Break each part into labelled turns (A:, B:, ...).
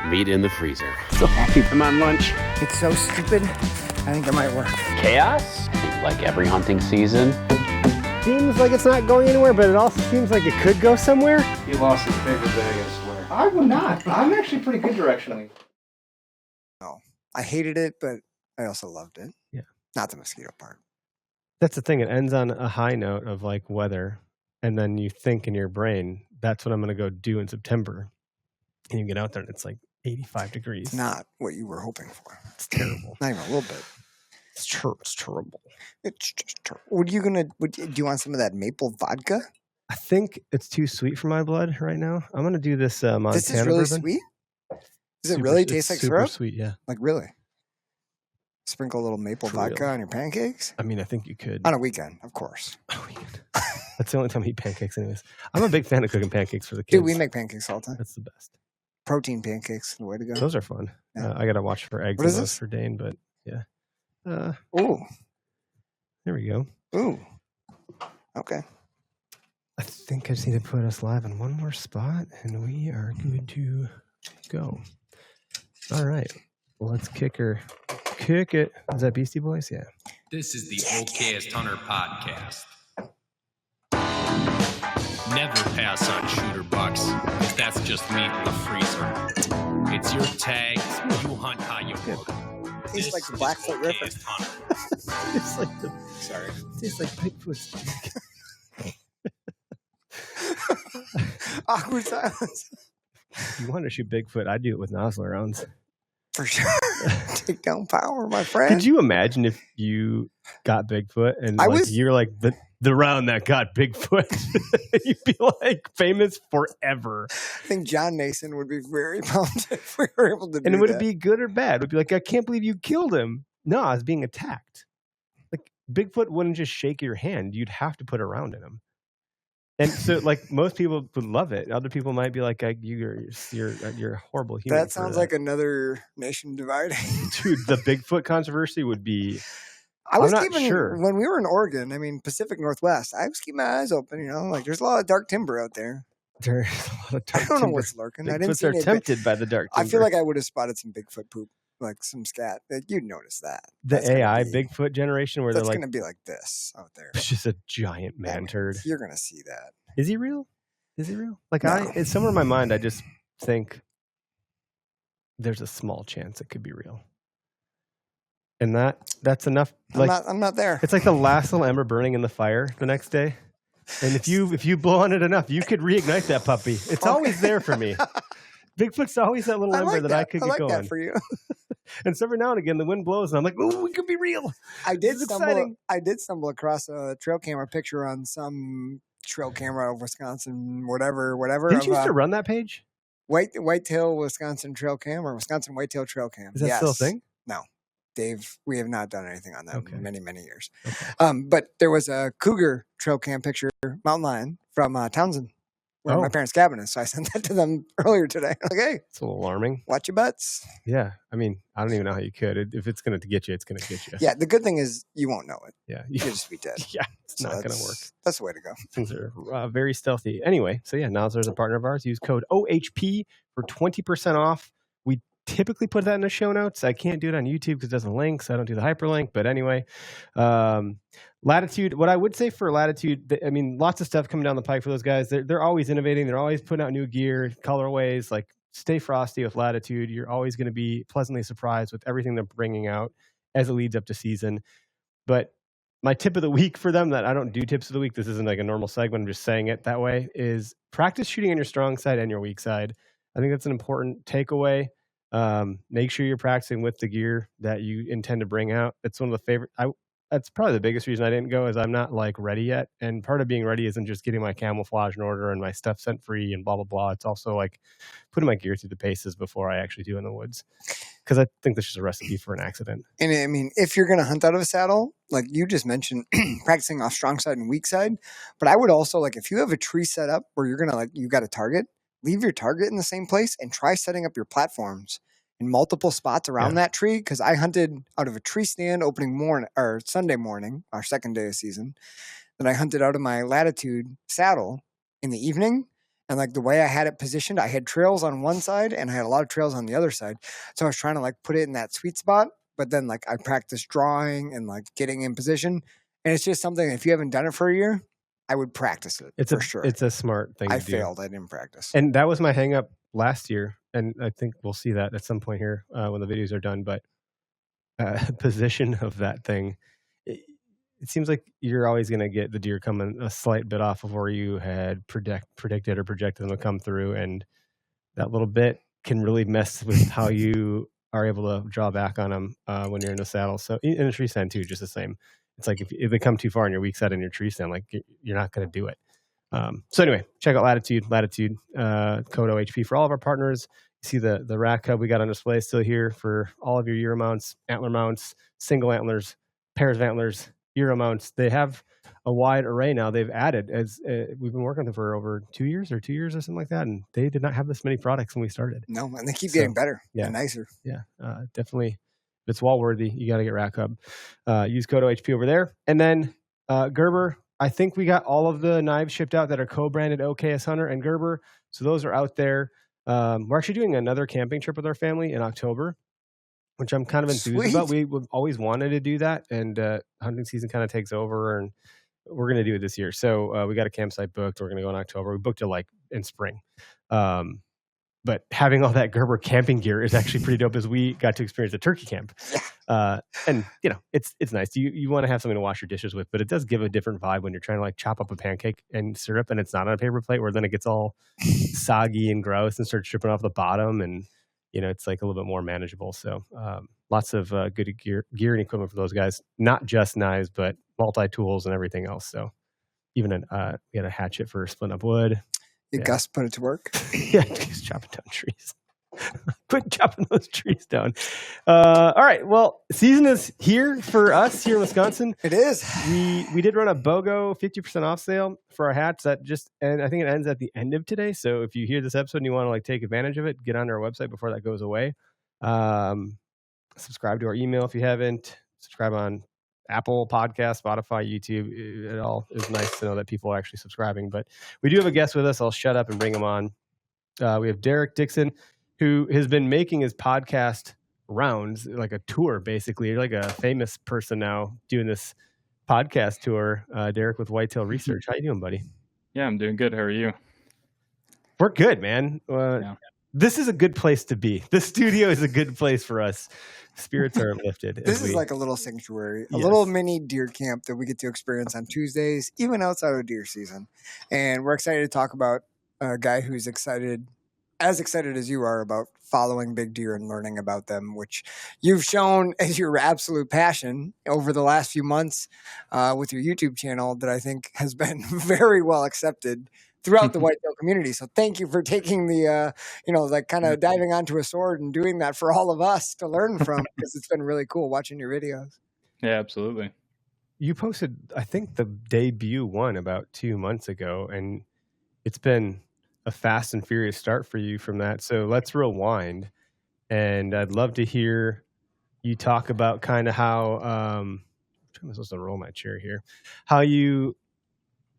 A: meat in the freezer.
B: So happy I'm on lunch.
C: It's so stupid. I think it might work.
A: Chaos, like every hunting season.
B: Seems like it's not going anywhere, but it also seems like it could go somewhere.
D: He lost his paper bag, I swear.
E: I would not. I'm actually pretty good directionally.
C: No, I hated it, but I also loved it.
B: Yeah.
C: Not the mosquito part.
B: That's the thing. It ends on a high note of like weather. And then you think in your brain, that's what I'm going to go do in September. And you get out there and it's like 85 degrees.
C: It's not what you were hoping for.
B: It's terrible.
C: Not even a little bit.
B: It's terrible.
C: It's just terrible. Do you want some of that maple vodka?
B: I think it's too sweet for my blood right now. I'm going to do this Montana
C: This is really
B: bourbon.
C: sweet? Does it really taste like
B: super
C: syrup?
B: Sweet, yeah.
C: Like really? Sprinkle a little maple
B: For
C: vodka
B: real.
C: on your pancakes?
B: I mean, I think you could.
C: On a weekend, of course.
B: That's the only time I eat pancakes anyways. I'm a big fan of cooking pancakes for the kids.
C: Dude, we make pancakes all the time.
B: That's the best.
C: Protein pancakes, the way to go.
B: Those are fun.
C: Yeah.
B: I got to watch for eggs
C: What
B: and
C: is
B: those
C: this?
B: for Dane, but yeah.
C: Ooh.
B: There we go.
C: Ooh. Okay.
B: I think I just need to put us live in one more spot, and we are good to go. All right. Well, let's kick it. Is that Beastie Boys? Yeah.
F: This is the Okayest Hunter Podcast. Never pass on shooter bucks, because that's just meat in the freezer. It's your tags. You hunt how you look.
C: Tastes like the Blackfoot River.
B: It's like
C: Sorry.
B: tastes like Bigfoot's.
C: Awkward silence.
B: You want to shoot Bigfoot? I'd do it with nozzle rounds.
C: For sure. Take down power, my friend.
B: Could you imagine if you got Bigfoot and you're like the round that got Bigfoot? You'd be like famous forever.
C: I think John Nason would be very pumped if we were able to do that.
B: And would it be good or bad? It would be like, I can't believe you killed him. No, I was being attacked. Like Bigfoot wouldn't just shake your hand. You'd have to put a round in him. And so, like, most people would love it. Other people might be like, you're a horrible human.
C: That sounds like another nation dividing.
B: Dude, the Bigfoot controversy would be...
C: I'm not
B: keeping, sure.
C: When we were in Oregon, I mean, Pacific Northwest, I was keeping my eyes open, like there's a lot of dark timber out there.
B: There's a lot of dark
C: I don't know
B: timber.
C: what's lurking. I didn't
B: Bigfoots
C: see
B: are
C: any
B: tempted by the dark timber.
C: I feel like I would have spotted some Bigfoot poop, like some scat. You'd notice that.
B: The AI Bigfoot generation where they're like...
C: That's going to be like this out there.
B: It's just a giant man turd.
C: You're going to see that.
B: Is he real? Like
C: No.
B: it's somewhere in my mind. I just think there's a small chance it could be real, and that's enough. Like
C: I'm not there.
B: It's like the last little ember burning in the fire the next day, and if you blow on it enough, you could reignite that puppy. It's always there for me. Bigfoot's always that little ember that I could get going.
C: That for you.
B: And so every now and again, the wind blows, and I'm like, "Ooh, it could be real."
C: I did stumble across a trail camera picture on some trail camera of Wisconsin, whatever.
B: Didn't you used to run that page?
C: Whitetail, Wisconsin trail cam, or Wisconsin Whitetail trail cam.
B: Is that still a thing?
C: No, Dave, we have not done anything on that in many, many years.
B: Okay.
C: But there was a cougar trail cam picture, mountain lion, from Townsend, where my parents' cabin is. So I sent that to them earlier today. Like, hey,
B: it's a little alarming.
C: Watch your butts.
B: Yeah, I mean, I don't even know how you could. If it's going to get you, it's going to get you.
C: Yeah, the good thing is you won't know it.
B: Yeah,
C: you'll just be dead.
B: Yeah, it's not going to work.
C: That's the way to go.
B: Things are very stealthy. Anyway, so yeah, Nozzler's a partner of ours. Use code OHP for 20% off. We typically put that in the show notes. I can't do it on YouTube because it doesn't link, so I don't do the hyperlink. But anyway, Latitude. What I would say for Latitude, I mean, lots of stuff coming down the pike for those guys. They're always innovating. They're always putting out new gear, colorways. Like, stay frosty with Latitude. You're always going to be pleasantly surprised with everything they're bringing out as it leads up to season. But my tip of the week for them, that I don't do tips of the week, this isn't like a normal segment, I'm just saying it that way, is practice shooting on your strong side and your weak side. I think that's an important takeaway. Make sure you're practicing with the gear that you intend to bring out. It's one of the favorite. That's probably the biggest reason I didn't go, is I'm not like ready yet. And part of being ready isn't just getting my camouflage in order and my stuff scent free and blah, blah, blah. It's also like putting my gear through the paces before I actually do in the woods. Because I think that's just a recipe for an accident. And
C: I mean, if you're going to hunt out of a saddle, like you just mentioned, practicing off strong side and weak side. But I would also, like, if you have a tree set up where you're going to, like, you got a target, leave your target in the same place and try setting up your platforms in multiple spots around that tree. Because I hunted out of a tree stand Sunday morning, our second day of season. Then I hunted out of my Latitude saddle in the evening. And like the way I had it positioned, I had trails on one side and I had a lot of trails on the other side. So I was trying to like put it in that sweet spot, but then like I practiced drawing and like getting in position. And it's just something, if you haven't done it for a year, I would practice it for sure.
B: It's a smart thing to do.
C: I failed. I didn't practice.
B: And that was my hang up last year. And I think we'll see that at some point here when the videos are done. But position of that thing, it seems like you're always going to get the deer coming a slight bit off of where you had predicted or projected them to come through. And that little bit can really mess with how you are able to draw back on them when you're in the saddle. So in a tree stand too, just the same. It's like if they come too far in your weak side in your tree stand, like you're not going to do it. So anyway, check out Latitude code OHP for all of our partners. You see the rack hub we got on display still here for all of your Euro mounts, antler mounts, single antlers, pairs of antlers, Euro mounts. They have a wide array now. They've added as we've been working with them for over 2 years or something like that, and they did not have this many products when we started.
C: No, and they keep getting better and nicer.
B: Yeah, definitely. If it's wall worthy, you got to get rack hub. Use code OHP over there, and then Gerber. I think we got all of the knives shipped out that are co-branded Okayest Hunter and Gerber. So those are out there. We're actually doing another camping trip with our family in October, which I'm kind of enthused about. We've always wanted to do that, and hunting season kind of takes over, and we're going to do it this year. So we got a campsite booked. We're going to go in October. We booked it like in spring. But having all that Gerber camping gear is actually pretty dope as we got to experience a turkey camp. And, you know, it's nice. You want to have something to wash your dishes with, but it does give a different vibe when you're trying to like chop up a pancake and syrup and it's not on a paper plate where then it gets all soggy and gross and starts dripping off the bottom. And, you know, it's like a little bit more manageable. So lots of good gear and equipment for those guys, not just knives, but multi-tools and everything else. So even we had a hatchet for splitting up wood.
C: Gus put it to work.
B: Yeah, just chopping down trees. Quit chopping those trees down. All right. Well, season is here for us here in Wisconsin.
C: It is.
B: We did run a BOGO 50% off sale for our hats and I think it ends at the end of today. So if you hear this episode and you want to like take advantage of it, get on our website before that goes away. Subscribe to our email if you haven't. Subscribe on Apple Podcast, Spotify, YouTube. It all is nice to know that people are actually subscribing. But we do have a guest with us. I'll shut up and bring him on. We have Derrick Dixon, who has been making his podcast rounds, like a tour, basically. You're like a famous person now doing this podcast tour. Derrick with Whitetail Research. How you doing, buddy?
G: Yeah, I'm doing good. How are you?
B: We're good, man. This is a good place to be. This studio is a good place for us. Spirits are lifted.
C: This is like a little sanctuary, a little mini deer camp that we get to experience on Tuesdays, even outside of deer season. And we're excited to talk about a guy who's as excited as you are about following big deer and learning about them, which you've shown as your absolute passion over the last few months with your YouTube channel that I think has been very well accepted throughout the whitetail community. So thank you for taking the, kind of diving onto a sword and doing that for all of us to learn from, because it's been really cool watching your videos.
G: Yeah, absolutely.
B: You posted, I think, the debut one about 2 months ago, and it's been a fast and furious start for you from that. So let's rewind, and I'd love to hear you talk about kind of how, I'm supposed to roll my chair here, how you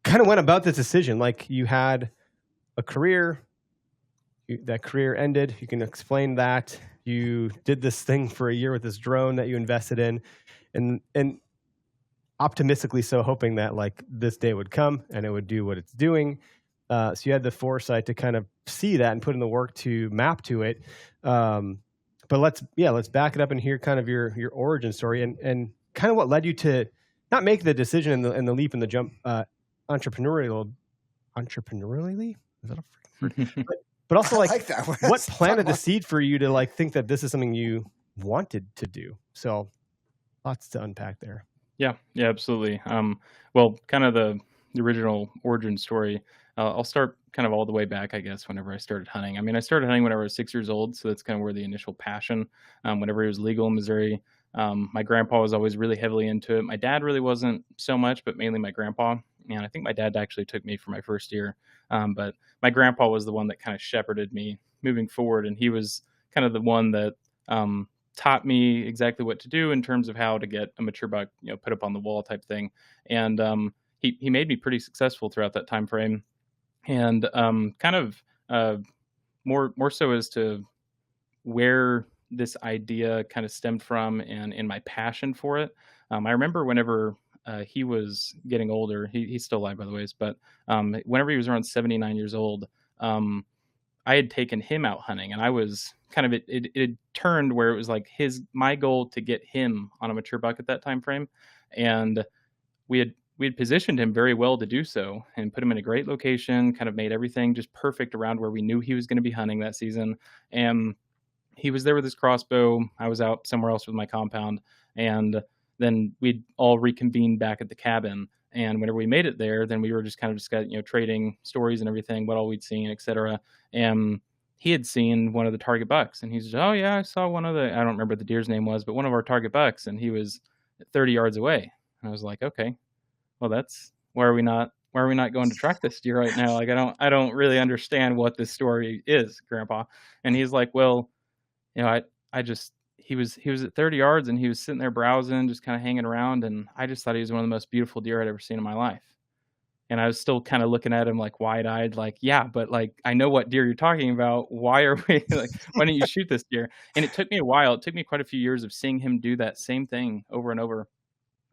B: kind of went about this decision. Like you had a career, that career ended. You can explain that. You did this thing for a year with this drone that you invested in, and optimistically so, hoping that like this day would come and it would do what it's doing. So you had the foresight to kind of see that and put in the work to map to it. But let's back it up and hear kind of your origin story and kind of what led you to not make the decision and the leap and the jump entrepreneurially. Is that a freaking word? But also like that. What planted the seed for you to like think that this is something you wanted to do? So lots to unpack there.
G: Yeah, absolutely. Well, kind of the original origin story. I'll start kind of all the way back, I guess, whenever I started hunting. I mean, I started hunting whenever I was 6 years old, so that's kind of where the initial passion, whenever it was legal in Missouri. My grandpa was always really heavily into it. My dad really wasn't so much, but mainly my grandpa. And I think my dad actually took me for my first year. But my grandpa was the one that kind of shepherded me moving forward. And he was kind of the one that taught me exactly what to do in terms of how to get a mature buck, put up on the wall type thing. And he made me pretty successful throughout that time frame. and kind of more so as to where this idea kind of stemmed from and in my passion for it. I remember whenever he was getting older, he's still alive, by the way, but whenever he was around 79 years old, I had taken him out hunting, and I was kind of, it turned where it was like my goal to get him on a mature buck at that time frame. And we had positioned him very well to do so and put him in a great location, kind of made everything just perfect around where we knew he was going to be hunting that season. And he was there with his crossbow. I was out somewhere else with my compound. And then we'd all reconvene back at the cabin. And whenever we made it there, then we were just kind of trading stories and everything, what all we'd seen, etc. And he had seen one of the target bucks, and he said, "Oh yeah, I saw one of the," I don't remember what the deer's name was, but one of our target bucks, and he was 30 yards away. And I was like, okay, well, that's why are we not going to track this deer right now? Like, I don't really understand what this story is, Grandpa. And he's like, well, I just, he was at 30 yards and he was sitting there browsing, just kind of hanging around. And I just thought he was one of the most beautiful deer I'd ever seen in my life. And I was still kind of looking at him like wide-eyed, like, yeah, but like, I know what deer you're talking about. Why are we like, why don't you shoot this deer? And it took me a while. It took me quite a few years of seeing him do that same thing over and over,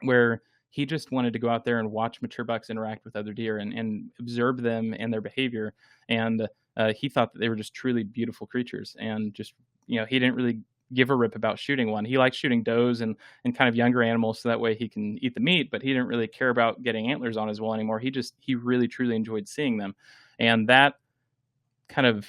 G: where he just wanted to go out there and watch mature bucks interact with other deer and observe them and their behavior. And he thought that they were just truly beautiful creatures. And just, he didn't really give a rip about shooting one. He liked shooting does and kind of younger animals, so that way he can eat the meat, but he didn't really care about getting antlers on his wall anymore. He really truly enjoyed seeing them. And that kind of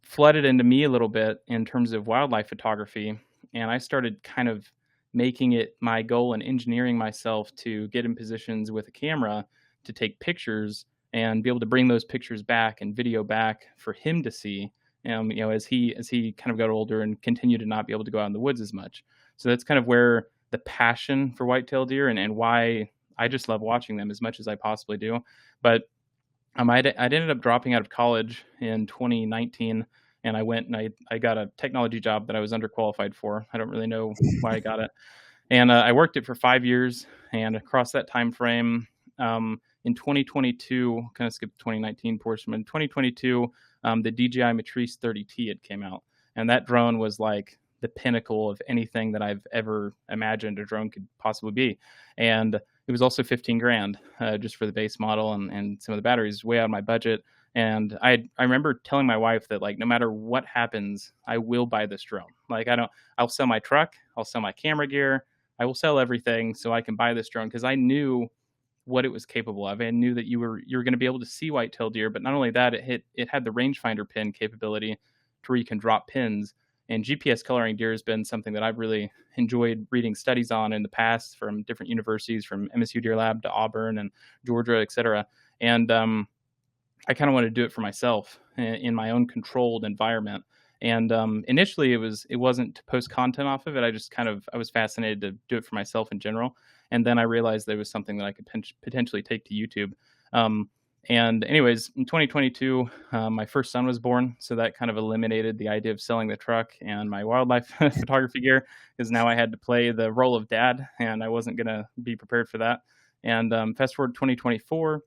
G: flooded into me a little bit in terms of wildlife photography. And I started kind of making it my goal and engineering myself to get in positions with a camera to take pictures and be able to bring those pictures back and video back for him to see, as he kind of got older and continued to not be able to go out in the woods as much. So that's kind of where the passion for whitetail deer and why I just love watching them as much as I possibly do. But I ended up dropping out of college in 2019, and I went and I got a technology job that I was underqualified for. I don't really know why I got it. And I worked it for 5 years, and across that time frame, in 2022, kind of skipped the 2019 portion, but in 2022, the DJI Matrice 30T had came out. And that drone was like the pinnacle of anything that I've ever imagined a drone could possibly be. And it was also 15 grand just for the base model, and some of the batteries way out of my budget. And I remember telling my wife that, like, no matter what happens, I will buy this drone. Like, I'll sell my truck, I'll sell my camera gear, I will sell everything so I can buy this drone, because I knew what it was capable of. I knew that you were going to be able to see whitetail deer, but not only that, it had the rangefinder pin capability to where you can drop pins. And GPS coloring deer has been something that I've really enjoyed reading studies on in the past from different universities, from MSU Deer Lab to Auburn and Georgia, et cetera. And I kind of wanted to do it for myself in my own controlled environment. And initially it wasn't to post content off of it. I was fascinated to do it for myself in general. And then I realized there was something that I could potentially take to YouTube. And anyways, in 2022, my first son was born. So that kind of eliminated the idea of selling the truck and my wildlife photography gear, because now I had to play the role of dad, and I wasn't going to be prepared for that. And fast forward 2024,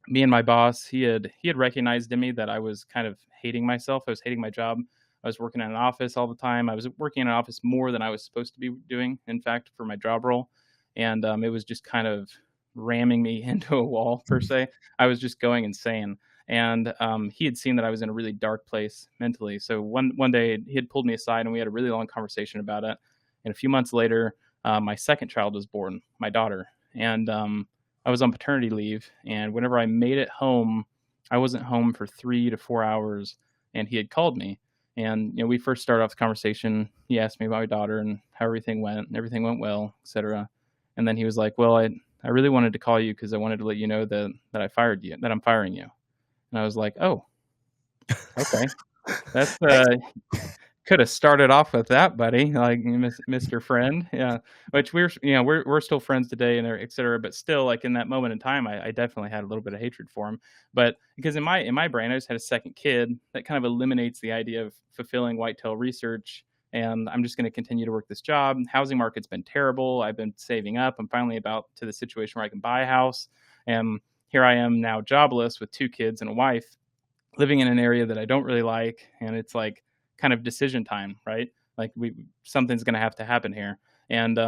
G: me and my boss, he had recognized in me that I was kind of hating myself. I was hating my job. I was working in an office all the time. I was working in an office more than I was supposed to be doing, in fact, for my job role. And it was just kind of ramming me into a wall, per se. I was just going insane. And he had seen that I was in a really dark place mentally. So one day he had pulled me aside and we had a really long conversation about it. And a few months later, my second child was born, my daughter. And I was on paternity leave. And whenever I made it home, I wasn't home for 3 to 4 hours. And he had called me. And we first started off the conversation. He asked me about my daughter and how everything went. And everything went well, etc. And then he was like, well, I really wanted to call you because I wanted to let you know that I'm firing you. And I was like, oh, okay. That's could have started off with that, buddy, like Mr. Friend. Yeah. Which we're still friends today and et cetera. But still, like, in that moment in time, I definitely had a little bit of hatred for him. But because in my brain, I just had a second kid, that kind of eliminates the idea of fulfilling whitetail research. And I'm just going to continue to work this job. Housing market's been terrible. I've been saving up. I'm finally about to the situation where I can buy a house. And here I am now jobless with 2 kids and a wife, living in an area that I don't really like, and it's like kind of decision time, right? Like something's going to have to happen here. And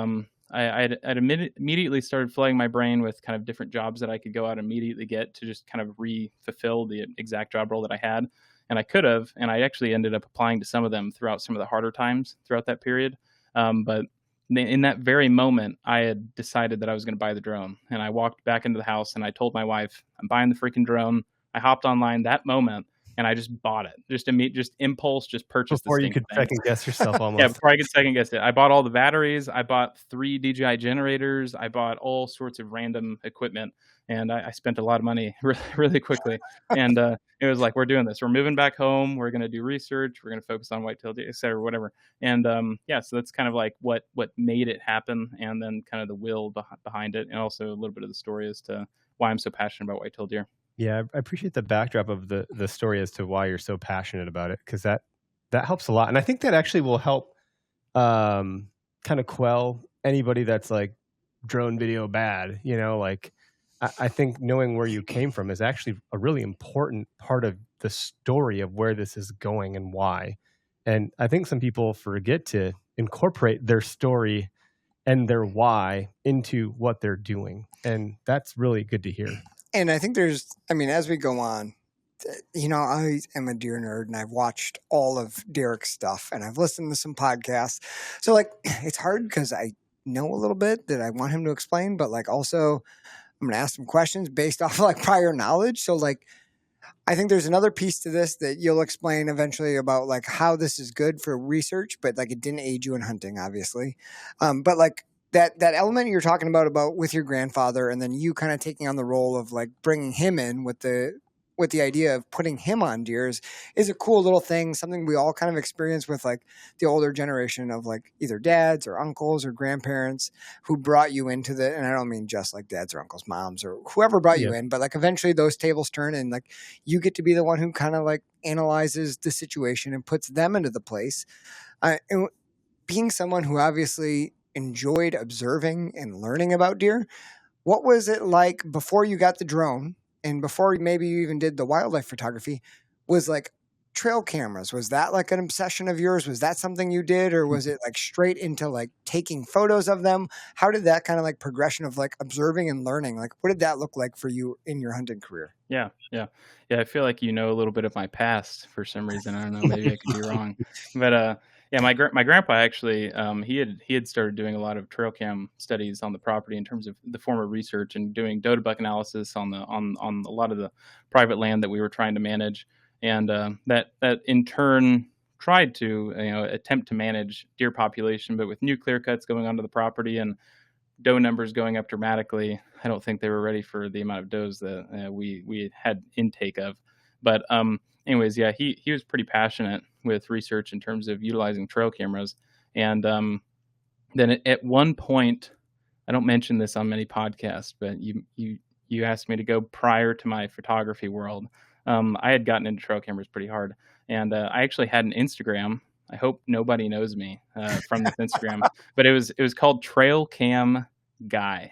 G: I'd immediately started flooding my brain with kind of different jobs that I could go out and immediately get to just kind of fulfill the exact job role that I had. And I could have, and I actually ended up applying to some of them throughout some of the harder times throughout that period. But in that very moment, I had decided that I was going to buy the drone. And I walked back into the house and I told my wife, I'm buying the freaking drone. I hopped online that moment and I just bought it. Just impulse, just purchased
B: Before
G: this
B: you could
G: thing.
B: second guess yourself almost.
G: Yeah, before I could second guess it. I bought all the batteries. I bought 3 DJI generators. I bought all sorts of random equipment. And I spent a lot of money really, really quickly. And it was like, we're doing this. We're moving back home. We're going to do research. We're going to focus on whitetail, et cetera, whatever. And so that's kind of like what made it happen. And then kind of the will behind it. And also a little bit of the story as to why I'm so passionate about whitetail deer.
B: Yeah, I appreciate the backdrop of the story as to why you're so passionate about it, because that helps a lot. And I think that actually will help kind of quell anybody that's like drone video bad, like I think knowing where you came from is actually a really important part of the story of where this is going and why. And I think some people forget to incorporate their story and their why into what they're doing. And that's really good to hear.
C: And I think as we go on, I am a deer nerd and I've watched all of Derrick's stuff and I've listened to some podcasts. So like, it's hard because I know a little bit that I want him to explain, but like also I'm going to ask some questions based off of like prior knowledge. So like, I think there's another piece to this that you'll explain eventually about like how this is good for research, but like it didn't aid you in hunting, obviously. But like, that element you're talking about with your grandfather, and then you kind of taking on the role of like bringing him in with the idea of putting him on deers is a cool little thing. Something we all kind of experience with like the older generation of like either dads or uncles or grandparents who brought you into and I don't mean just like dads or uncles, moms or whoever brought you in, but like eventually those tables turn and like you get to be the one who kind of like analyzes the situation and puts them into the place. And being someone who obviously enjoyed observing and learning about deer, what was it like before you got the drone and before maybe you even did the wildlife photography? Was like trail cameras, was that like an obsession of yours? Was that something you did, or was it like straight into like taking photos of them? How did that kind of like progression of like observing and learning, like what did that look like for you in your hunting career?
G: Yeah. I feel like a little bit of my past for some reason. I don't know, maybe I could be wrong, but yeah, my grandpa actually, he had started doing a lot of trail cam studies on the property in terms of the form of research and doing doe buck analysis on a lot of the private land that we were trying to manage, and that in turn tried to attempt to manage deer population, but with new clear cuts going onto the property and doe numbers going up dramatically, I don't think they were ready for the amount of does that we had intake of, but anyways, yeah, he was pretty passionate with research in terms of utilizing trail cameras. And then at one point, I don't mention this on many podcasts, but you asked me to go prior to my photography world. I had gotten into trail cameras pretty hard. And I actually had an Instagram. I hope nobody knows me from this Instagram, but it was called Trail Cam Guy.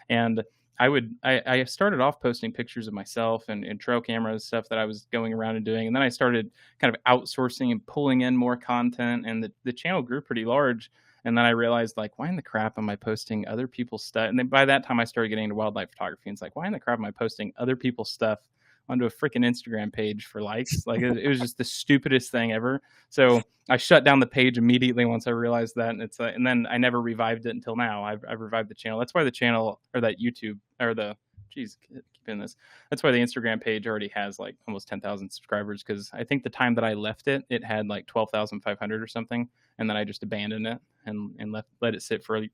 G: And I started off posting pictures of myself and trail cameras, stuff that I was going around and doing. And then I started kind of outsourcing and pulling in more content, and the channel grew pretty large. And then I realized, like, why in the crap am I posting other people's stuff? And then by that time I started getting into wildlife photography. And it's like, why in the crap am I posting other people's stuff onto a freaking Instagram page for likes? Like it was just the stupidest thing ever. So I shut down the page immediately once I realized that. And it's and then I never revived it until now. I've revived the channel. That's why the channel, or that YouTube, or keep in this. That's why the Instagram page already has like almost 10,000 subscribers. Cause I think the time that I left it, it had like 12,500 or something. And then I just abandoned it and let it sit for a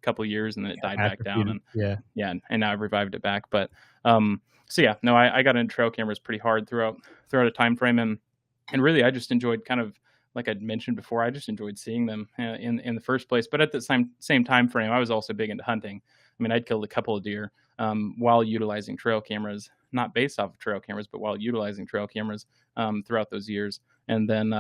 G: couple years, and then it died back down. And and now I've revived it back. But, so yeah, no, I got into trail cameras pretty hard throughout a time frame, and really I just enjoyed, kind of like I'd mentioned before, I just enjoyed seeing them in the first place. But at the same time frame, I was also big into hunting. I mean, I'd killed a couple of deer while utilizing trail cameras, not based off of trail cameras, but while utilizing trail cameras throughout those years. And then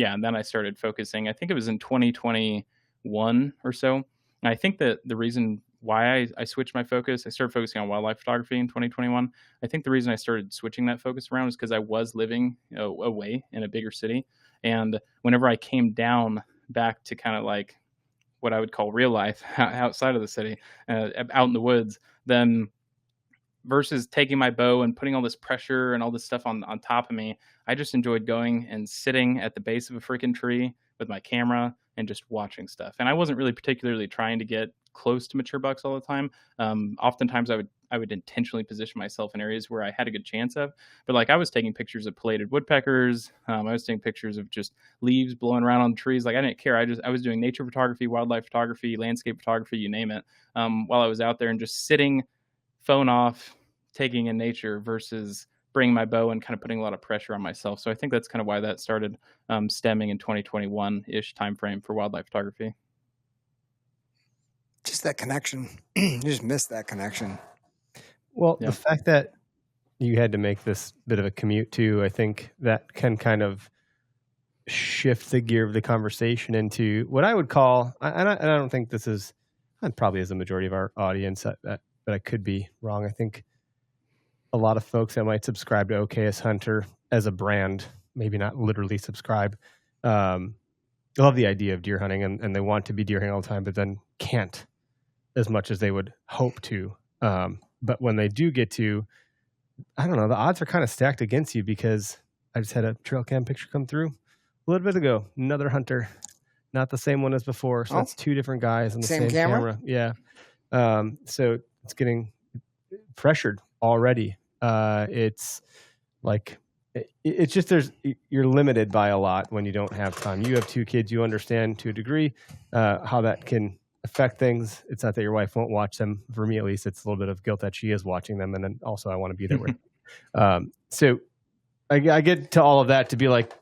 G: and then I started focusing. I think it was in 2021 or so. And I think that the reason why I switched my focus. I started focusing on wildlife photography in 2021. I think the reason I started switching that focus around is because I was living away in a bigger city. And whenever I came down back to kind of like what I would call real life outside of the city, out in the woods, then versus taking my bow and putting all this pressure and all this stuff on top of me, I just enjoyed going and sitting at the base of a freaking tree with my camera and just watching stuff. And I wasn't really particularly trying to get close to mature bucks all the time. Oftentimes I would intentionally position myself in areas where I had a good chance of, but like I was taking pictures of pileated woodpeckers. I was taking pictures of just leaves blowing around on the trees. Like I didn't care. I was doing nature photography, wildlife photography, landscape photography, you name it, while I was out there and just sitting, phone off, taking in nature versus bringing my bow and kind of putting a lot of pressure on myself. So I think that's kind of why that started stemming in 2021-ish timeframe for wildlife photography.
C: Just that connection. You just missed that connection.
B: Well,
G: Yeah.
B: the fact that you had to make this bit of a commute too, I think that can kind of shift the gear of the conversation into what I would call, and I don't think this is, and probably is the majority of our audience, but I could be wrong. I think a lot of folks that might subscribe to Okayest Hunter as a brand, maybe not literally subscribe, love the idea of deer hunting and they want to be deer hunting all the time, but then can't as much as they would hope to. But when they do get to, I don't know, the odds are kind of stacked against you because I just had a trail cam picture come through a little bit ago. Another hunter, not the same one as before. So that's two different guys on the same camera. Yeah. So it's getting pressured already. It's like, it's just, you're limited by a lot when you don't have time. You have two kids, you understand to a degree how that can affect things. It's not that your wife won't watch them. For me, at least, it's a little bit of guilt that she is watching them. And then also I want to be there with them. So I get to all of that to be like,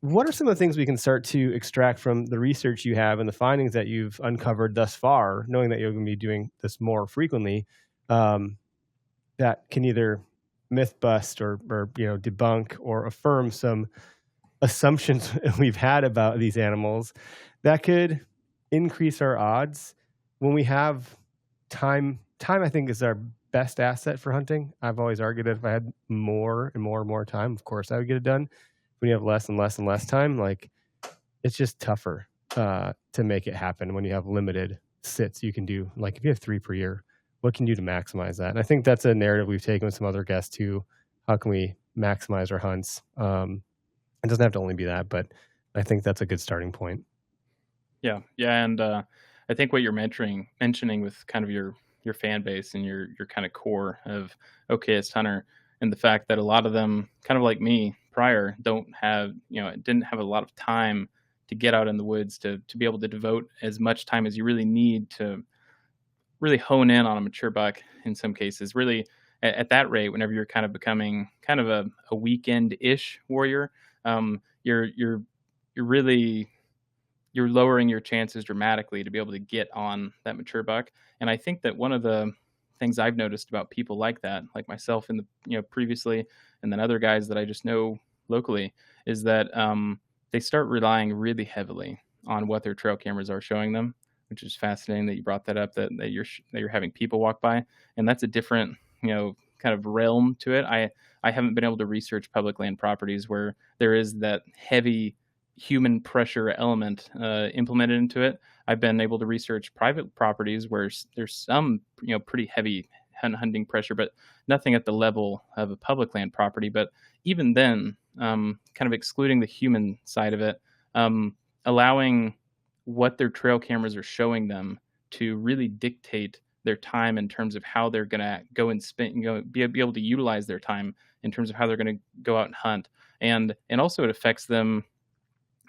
B: what are some of the things we can start to extract from the research you have and the findings that you've uncovered thus far, knowing that you're going to be doing this more frequently, that can either myth bust or debunk or affirm some assumptions we've had about these animals that could increase our odds when we have time. Time, I think, is our best asset for hunting. I've always argued that if I had more and more time, of course I would get it done. When you have less and less time, like, it's just tougher to make it happen when you have limited sits you can do. Like if you have 3 per year, what can you do to maximize that? And I think that's a narrative we've taken with some other guests too. How can we maximize our hunts? It doesn't have to only be that, but I think that's a good starting point.
G: Yeah. And I think what you're mentioning with kind of your fan base and your kind of core of Okayest Hunter, and the fact that a lot of them, kind of like me prior, didn't have a lot of time to get out in the woods to be able to devote as much time as you really need to really hone in on a mature buck in some cases. Really, at that rate, whenever you're kind of becoming kind of a weekend-ish warrior, you're lowering your chances dramatically to be able to get on that mature buck. And I think that one of the things I've noticed about people like that, like myself in the previously, and then other guys that I just know locally, is that they start relying really heavily on what their trail cameras are showing them, which is fascinating that you brought that up, that you're having people walk by. And that's a different kind of realm to it. I haven't been able to research public land properties where there is that heavy human pressure element implemented into it. I've been able to research private properties where there's some pretty heavy hunting pressure, but nothing at the level of a public land property. But even then, kind of excluding the human side of it, allowing what their trail cameras are showing them to really dictate their time in terms of how they're going to go and spend, be able to utilize their time in terms of how they're going to go out and hunt. And also it affects them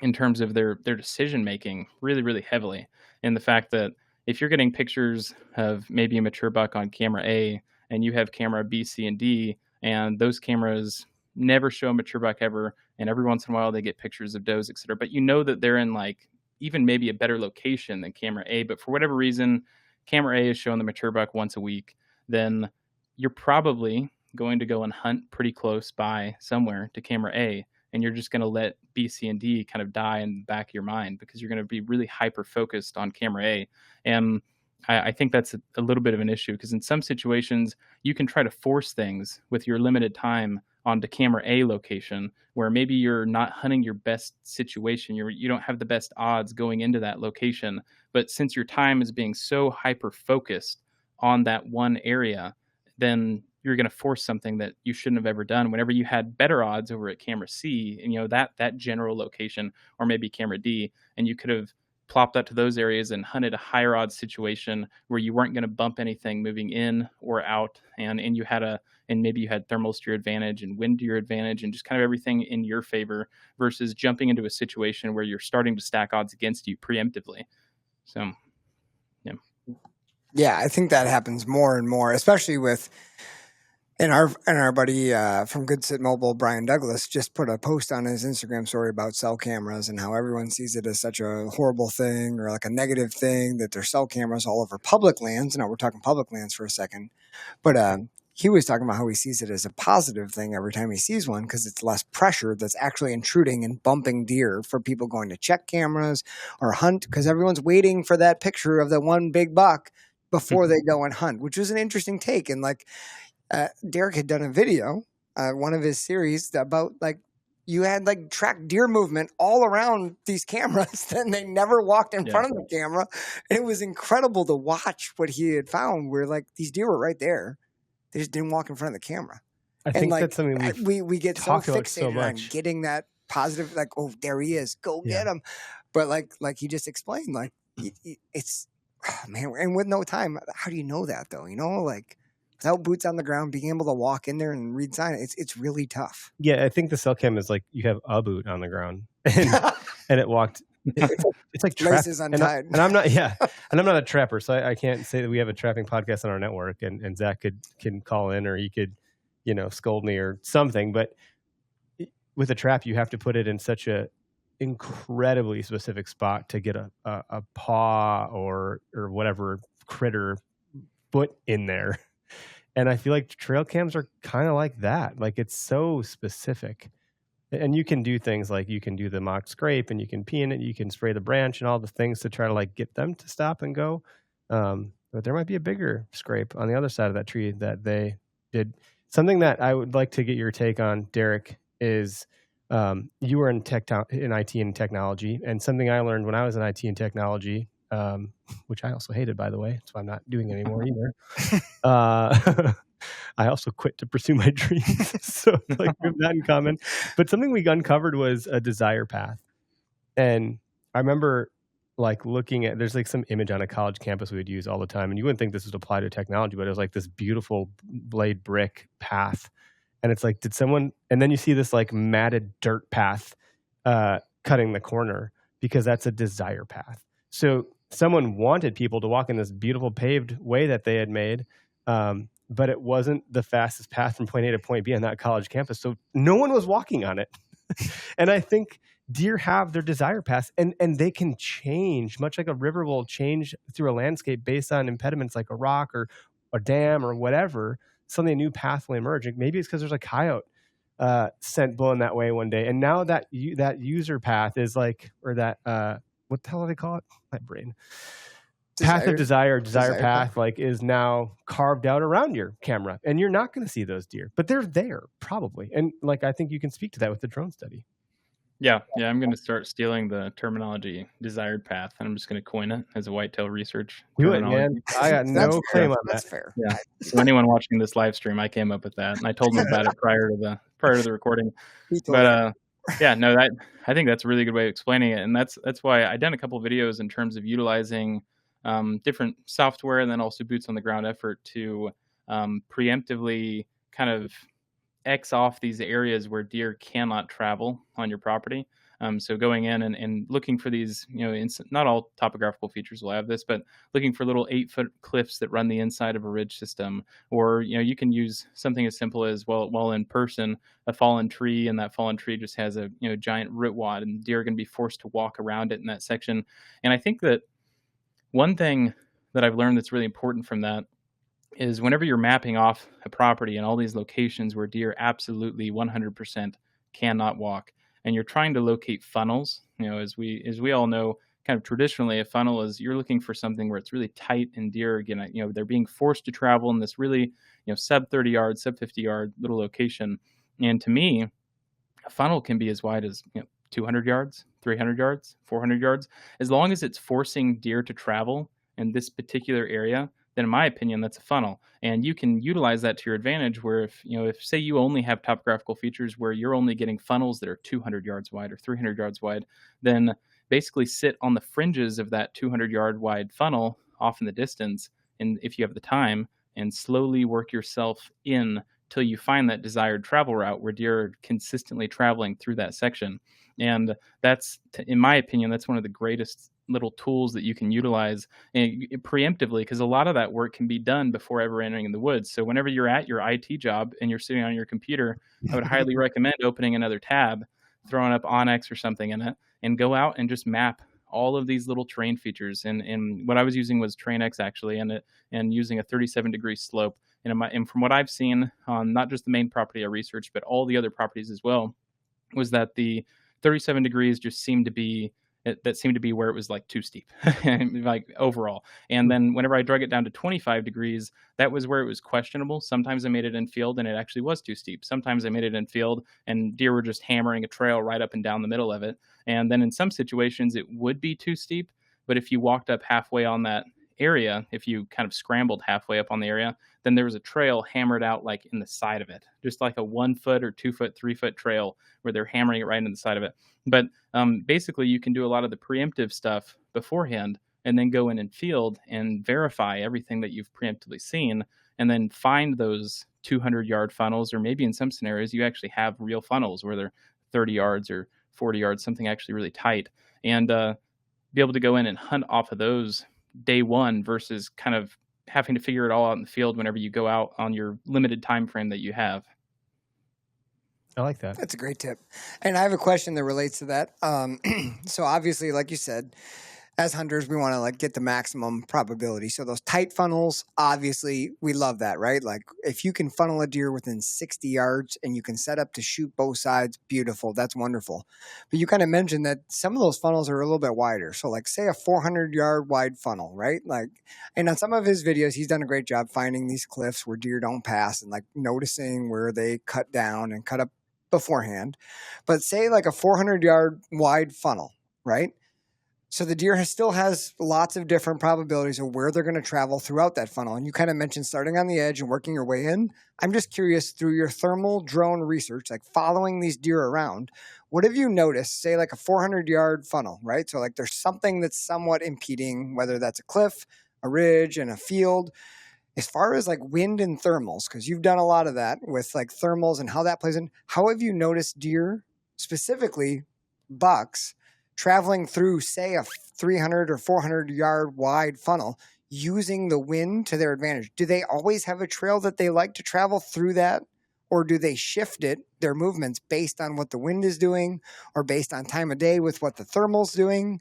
G: in terms of their decision making really, really heavily. In the fact that if you're getting pictures of maybe a mature buck on camera A and you have camera B, C, and D, and those cameras never show a mature buck ever, and every once in a while they get pictures of does, etc. But you know that they're in like even maybe a better location than camera A, but for whatever reason, camera A is showing the mature buck once a week, then you're probably going to go and hunt pretty close by somewhere to camera A, and you're just going to let B, C, and D kind of die in the back of your mind because you're going to be really hyper focused on camera A. And I think that's a little bit of an issue, because in some situations you can try to force things with your limited time onto camera A location, where maybe you're not hunting your best situation. You don't have the best odds going into that location. But since your time is being so hyper focused on that one area, then you're going to force something that you shouldn't have ever done whenever you had better odds over at camera C and, that general location, or maybe camera D, and you could have plopped up to those areas and hunted a higher odds situation where you weren't going to bump anything moving in or out, and maybe you had thermals to your advantage and wind to your advantage and just kind of everything in your favor, versus jumping into a situation where you're starting to stack odds against you preemptively. So, yeah.
C: Yeah, I think that happens more and more, especially with and our buddy from Good Sit Mobile, Brian Douglas, just put a post on his Instagram story about cell cameras and how everyone sees it as such a horrible thing or like a negative thing that there's cell cameras all over public lands. Now we're talking public lands for a second, but he was talking about how he sees it as a positive thing every time he sees one, because it's less pressure that's actually intruding and bumping deer for people going to check cameras or hunt, because everyone's waiting for that picture of the one big buck before they go and hunt, which was an interesting take. And like, Derrick had done a video, one of his series, about like you had like tracked deer movement all around these cameras, then they never walked in front of the camera. And it was incredible to watch what he had found, where like these deer were right there. They just didn't walk in front of the camera.
B: I think
C: like,
B: that's something
C: we get so fixated on getting that positive, like, oh, there he is, go get him. But like he just explained, like it's, man, and with no time, how do you know that though? Like, without boots on the ground, being able to walk in there and read sign, it's really tough.
B: Yeah, I think the cell cam is like you have a boot on the ground and it walked. It's like
C: laces untied.
B: And I'm not a trapper, so I can't say that we have a trapping podcast on our network. And Zach can call in, or he could, scold me or something. But with a trap, you have to put it in such a incredibly specific spot to get a paw or whatever critter foot in there. And I feel like trail cams are kind of like that. Like, it's so specific. And you can do things like you can do the mock scrape, and you can pee in it, you can spray the branch and all the things to try to like get them to stop and go. But there might be a bigger scrape on the other side of that tree that they did. Something that I would like to get your take on, Derrick, is you were in IT and technology, and something I learned when I was in IT and technology, which I also hated, by the way, so I'm not doing it anymore either. I also quit to pursue my dreams. So like we have that in common. But something we uncovered was a desire path. And I remember like looking at, there's like some image on a college campus we would use all the time. And you wouldn't think this would apply to technology, but it was like this beautiful blade brick path. And it's like, and then you see this like matted dirt path cutting the corner, because that's a desire path. So someone wanted people to walk in this beautiful paved way that they had made, but it wasn't the fastest path from point A to point B on that college campus. So no one was walking on it. And I think deer have their desire paths, and they can change, much like a river will change through a landscape based on impediments like a rock or a dam or whatever. Suddenly a new path will emerge. Maybe it's because there's a coyote scent blowing that way one day. And now that user path is like, or that, what the hell do they call it? My brain. Path of desire path, like, is now carved out around your camera, and you're not going to see those deer, but they're there probably. And like, I think you can speak to that with the drone study.
G: Yeah. I'm going to start stealing the terminology desired path, and I'm just going to coin it as a whitetail research.
B: Do it, man. I got no claim on that.
C: That's fair.
G: Yeah. So anyone watching this live stream, I came up with that, and I told them about it prior to the recording. But I think that's a really good way of explaining it, and that's why I've done a couple of videos in terms of utilizing different software and then also boots on the ground effort to preemptively kind of X off these areas where deer cannot travel on your property. So going in and looking for these, not all topographical features will have this, but looking for little 8-foot cliffs that run the inside of a ridge system, or, you can use something as simple as, well, in person, a fallen tree, and that fallen tree just has a, giant root wad, and deer are going to be forced to walk around it in that section. And I think that one thing that I've learned that's really important from that is whenever you're mapping off a property and all these locations where deer absolutely 100% cannot walk, and you're trying to locate funnels, as we all know, kind of traditionally, a funnel is you're looking for something where it's really tight and deer, again, they're being forced to travel in this really, sub 30 yard, sub 50 yard little location. And to me, a funnel can be as wide as 200 yards, 300 yards, 400 yards, as long as it's forcing deer to travel in this particular area. Then in my opinion, that's a funnel. And you can utilize that to your advantage where if say you only have topographical features where you're only getting funnels that are 200 yards wide or 300 yards wide, then basically sit on the fringes of that 200 yard wide funnel off in the distance. And if you have the time, and slowly work yourself in till you find that desired travel route where deer are consistently traveling through that section. And that's, in my opinion, that's one of the greatest little tools that you can utilize preemptively, because a lot of that work can be done before ever entering in the woods. So whenever you're at your IT job and you're sitting on your computer, I would highly recommend opening another tab, throwing up Onyx or something in it, and go out and just map all of these little terrain features. And what I was using was TrainX actually, and using a 37-degree slope. And from what I've seen on not just the main property I researched, but all the other properties as well, was that the 37 degrees just seemed to be where it was like too steep, like overall. And then whenever I drug it down to 25 degrees, that was where it was questionable. Sometimes I made it in field and it actually was too steep. Sometimes I made it in field and deer were just hammering a trail right up and down the middle of it. And then in some situations it would be too steep, but if you walked up halfway on that area, if you kind of scrambled halfway up on the area, then there was a trail hammered out like in the side of it, just like a 1 foot or 2 foot, 3 foot trail where they're hammering it right into the side of it. But basically you can do a lot of the preemptive stuff beforehand and then go in and field and verify everything that you've preemptively seen, and then find those 200 yard funnels, or maybe in some scenarios you actually have real funnels where they're 30 yards or 40 yards, something actually really tight, and be able to go in and hunt off of those day one versus kind of having to figure it all out in the field whenever you go out on your limited time frame that you have.
B: I like that.
C: That's a great tip. And I have a question that relates to that. So obviously, like you said, as hunters, we want to like get the maximum probability. So those tight funnels, obviously, we love that, right? Like if you can funnel a deer within 60 yards and you can set up to shoot both sides, beautiful. That's wonderful. But you kind of mentioned that some of those funnels are a little bit wider. So like say a 400 yard wide funnel, right? Like, and on some of his videos, he's done a great job finding these cliffs where deer don't pass and like noticing where they cut down and cut up beforehand. But say like a 400 yard wide funnel, right? So the deer still has lots of different probabilities of where they're going to travel throughout that funnel. And you kind of mentioned starting on the edge and working your way in. I'm just curious, through your thermal drone research, like following these deer around, what have you noticed, say like a 400 yard funnel, right? So like there's something that's somewhat impeding, whether that's a cliff, a ridge, and a field. As far as like wind and thermals, because you've done a lot of that with like thermals and how that plays in, how have you noticed deer, specifically bucks, traveling through, say, a 300 or 400 yard wide funnel using the wind to their advantage? Do they always have a trail that they like to travel through that? Or do they shift their movements based on what the wind is doing or based on time of day with what the thermal's doing?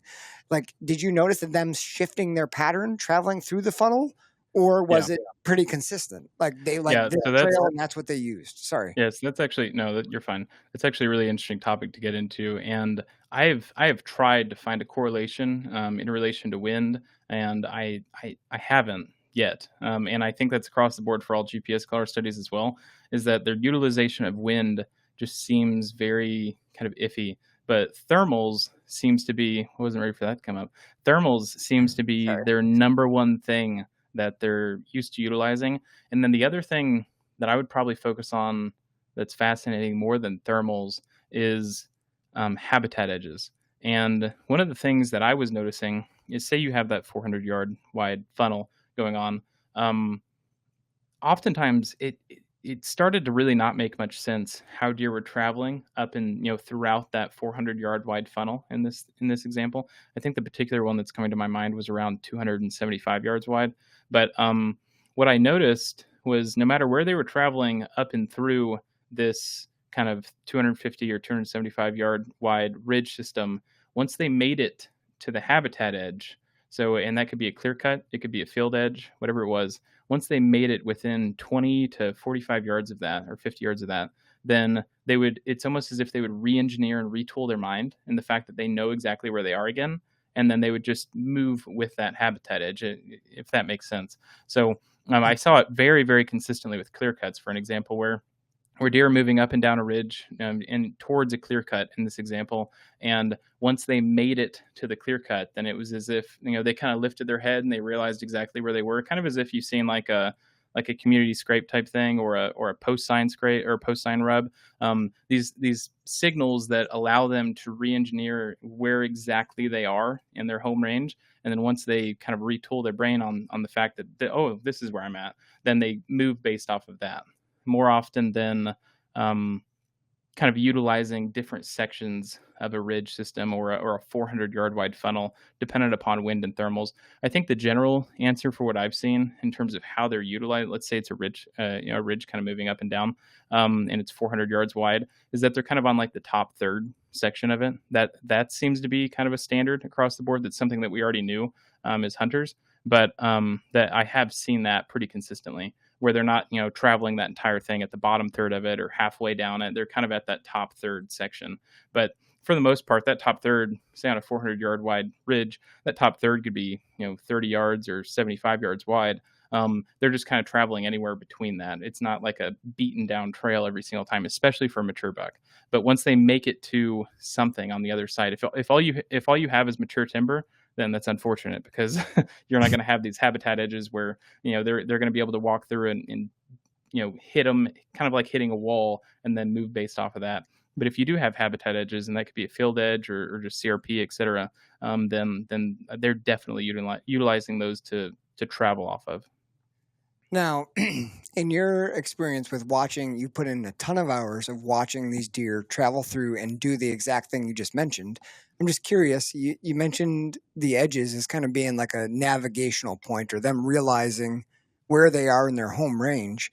C: Like, did you notice that them shifting their pattern traveling through the funnel? Or was it pretty consistent? Like they their trail and that's what they used. Sorry.
G: Yes, that's actually you're fine. It's actually a really interesting topic to get into, and I have tried to find a correlation in relation to wind, and I haven't yet. And I think that's across the board for all GPS color studies as well. Is that their utilization of wind just seems very kind of iffy. But thermals seems to be. I wasn't ready for that to come up. Thermals seems to be their number one thing that they're used to utilizing. And then the other thing that I would probably focus on that's fascinating more than thermals is habitat edges. And one of the things that I was noticing is, say you have that 400 yard wide funnel going on, oftentimes it started to really not make much sense how deer were traveling up and throughout that 400 yard wide funnel in this example. I think the particular one that's coming to my mind was around 275 yards wide. But what I noticed was no matter where they were traveling up and through this kind of 250 or 275 yard wide ridge system, once they made it to the habitat edge, and that could be a clear cut, it could be a field edge, whatever it was, once they made it within 20 to 45 yards of that or 50 yards of that, then it's almost as if they would re-engineer and retool their mind in the fact that they know exactly where they are again. and then they would just move with that habitat edge, if that makes sense. So I saw it very, very consistently with clear cuts, for an example, where deer are moving up and down a ridge and towards a clear cut in this example. And once they made it to the clear cut, then it was as if, they kind of lifted their head and they realized exactly where they were, kind of as if you've seen like a community scrape type thing, or a post sign scrape or a post sign rub. These signals that allow them to re-engineer where exactly they are in their home range. And then once they kind of retool their brain on the fact that, oh, this is where I'm at, then they move based off of that more often than kind of utilizing different sections of a ridge system or a 400-yard wide funnel, dependent upon wind and thermals. I think the general answer for what I've seen in terms of how they're utilized, let's say it's a ridge, a ridge kind of moving up and down, and it's 400 yards wide, is that they're kind of on like the top third section of it. That seems to be kind of a standard across the board. That's something that we already knew as hunters, but that I have seen that pretty consistently, where they're not, traveling that entire thing at the bottom third of it or halfway down it. They're kind of at that top third section. But for the most part, that top third, say on a 400-yard wide ridge, that top third could be, 30 yards or 75 yards wide. They're just kind of traveling anywhere between that. It's not like a beaten down trail every single time, especially for a mature buck. But once they make it to something on the other side, if all you have is mature timber, then that's unfortunate, because you're not going to have these habitat edges where, they're going to be able to walk through and hit them, kind of like hitting a wall, and then move based off of that. But if you do have habitat edges, and that could be a field edge or just CRP, et cetera, then they're definitely utilizing those to travel off of.
C: Now, in your experience with watching, you put in a ton of hours of watching these deer travel through and do the exact thing you just mentioned. I'm just curious, you mentioned the edges as kind of being like a navigational point, or them realizing where they are in their home range.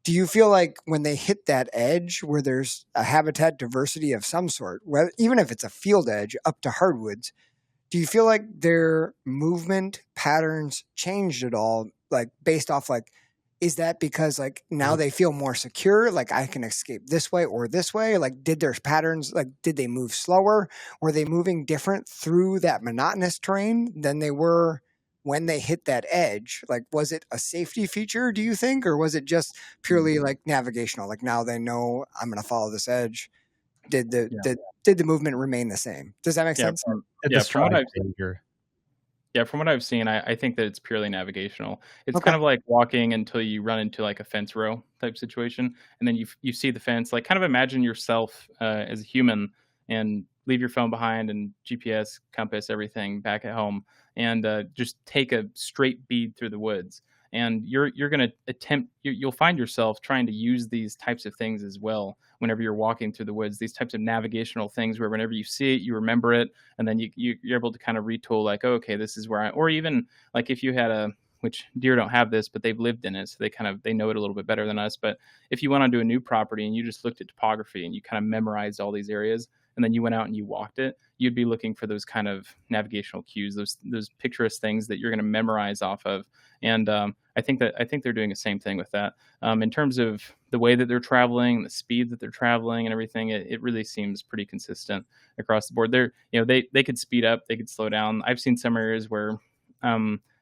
C: Do you feel like when they hit that edge where there's a habitat diversity of some sort, even if it's a field edge up to hardwoods, do you feel like their movement patterns changed at all? Like based off, like, is that because like now they feel more secure? Like I can escape this way or this way? Like did their patterns, like did they move slower? Were they moving different through that monotonous terrain than they were when they hit that edge? Like was it a safety feature, do you think? Or was it just purely like navigational? Like now they know I'm going to follow this edge. Did the movement remain the same? Does that make sense?
G: From what I've seen, I think that it's purely navigational. It's kind of like walking until you run into like a fence row type situation. And then you see the fence, like kind of imagine yourself as a human and leave your phone behind and GPS, compass, everything back at home, and just take a straight bead through the woods. And you're going to attempt, you'll find yourself trying to use these types of things as well whenever you're walking through the woods, these types of navigational things where whenever you see it, you remember it, and then you're able to kind of retool like, oh, okay, this is where or even like if you had which deer don't have this, but they've lived in it, so they know it a little bit better than us. But if you went onto a new property and you just looked at topography and you kind of memorized all these areas, and then you went out and you walked it, you'd be looking for those kind of navigational cues, those picturesque things that you're going to memorize off of. And I think they're doing the same thing with that. In terms of the way that they're traveling, the speed that they're traveling, and everything, it really seems pretty consistent across the board. They could speed up, they could slow down. I've seen some areas where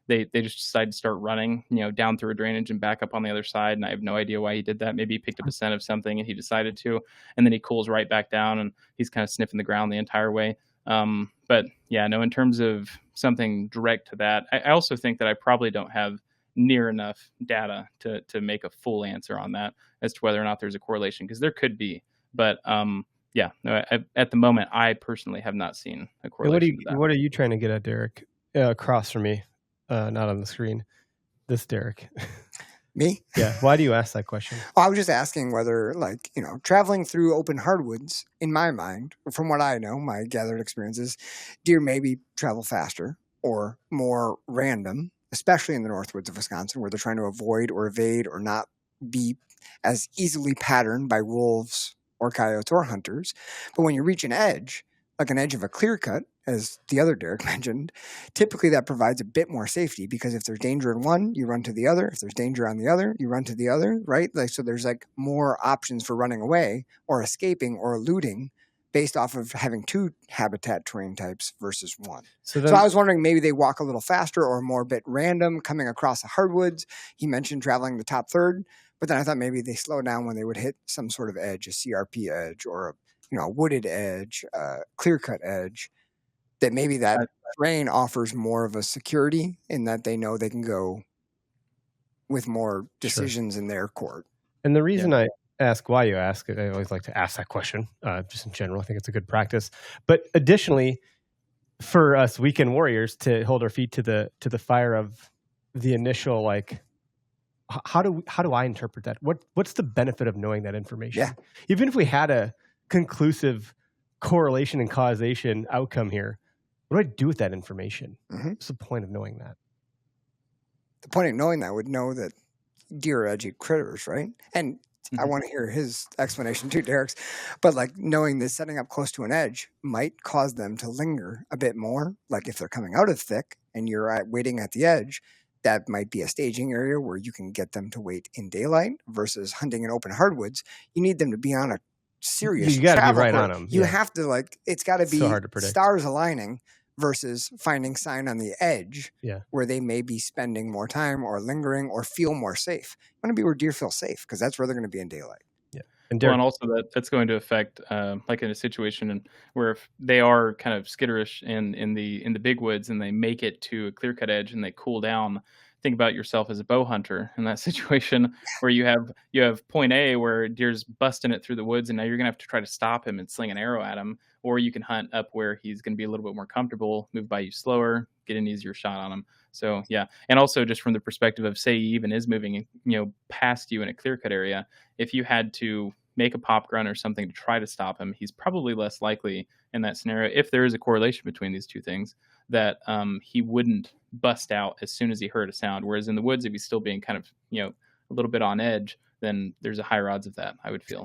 G: they just decide to start running, down through a drainage and back up on the other side. And I have no idea why he did that. Maybe he picked up a scent of something and he decided to, and then he cools right back down and he's kind of sniffing the ground the entire way. But yeah, no, in terms of something direct to that, I also think that I probably don't have near enough data to make a full answer on that as to whether or not there's a correlation, because there could be. But yeah, no, at the moment, I personally have not seen a correlation.
B: What are you trying to get at, Derrick? Across from me. Not on the screen. This Derrick.
C: Me?
B: Yeah. Why do you ask that question?
C: Well, I was just asking whether, like, traveling through open hardwoods, in my mind, from what I know, my gathered experiences, deer maybe travel faster or more random, especially in the Northwoods of Wisconsin, where they're trying to avoid or evade or not be as easily patterned by wolves or coyotes or hunters. But when you reach an edge, like an edge of a clear cut, as the other Derrick mentioned, typically that provides a bit more safety, because if there's danger in one, you run to the other. If there's danger on the other, you run to the other, right? Like, so there's like more options for running away or escaping or eluding based off of having 2 habitat terrain types versus 1.
B: So
C: So I was wondering maybe they walk a little faster or more a bit random coming across the hardwoods. He mentioned traveling the top third, but then I thought maybe they slow down when they would hit some sort of edge, a CRP edge or a wooded edge, clear cut edge, that maybe that terrain offers more of a security in that they know they can go with more decisions in their court.
B: And the reason I ask why you ask, I always like to ask that question, just in general. I think it's a good practice. But additionally, for us weekend warriors to hold our feet to the fire of the initial, like, how do I interpret that? What's the benefit of knowing that information?
C: Yeah.
B: Even if we had a conclusive correlation and causation outcome here, what do I do with that information?
C: Mm-hmm.
B: What's the point of knowing that?
C: The point of knowing that would know that deer are edgy critters, right? And I want to hear his explanation too, Derrick's. But like knowing that setting up close to an edge might cause them to linger a bit more. Like if they're coming out of thick and you're waiting at the edge, that might be a staging area where you can get them to wait in daylight versus hunting in open hardwoods. You need them to be on a serious
B: You got to be
C: travel
B: right
C: course.
B: on them.
C: You have to it's got to be
B: so hard to predict.
C: Stars aligning versus finding sign on the edge where they may be spending more time or lingering or feel more safe. You want to be where deer feel safe because that's where they're going to be in daylight.
B: Yeah.
G: And also that's going to affect like in a situation where if they are kind of skitterish in the big woods and they make it to a clear cut edge and they cool down. Think about yourself as a bow hunter in that situation where you have point A where deer's busting it through the woods and now you're gonna have to try to stop him and sling an arrow at him, or you can hunt up where he's gonna be a little bit more comfortable, move by you slower, get an easier shot on him. So yeah, and also just from the perspective of say he even is moving past you in a clear cut area, if you had to make a pop grunt or something to try to stop him, he's probably less likely in that scenario, if there is a correlation between these two things, that he wouldn't bust out as soon as he heard a sound. Whereas in the woods, if he's still being kind of, a little bit on edge, then there's a higher odds of that, I would feel.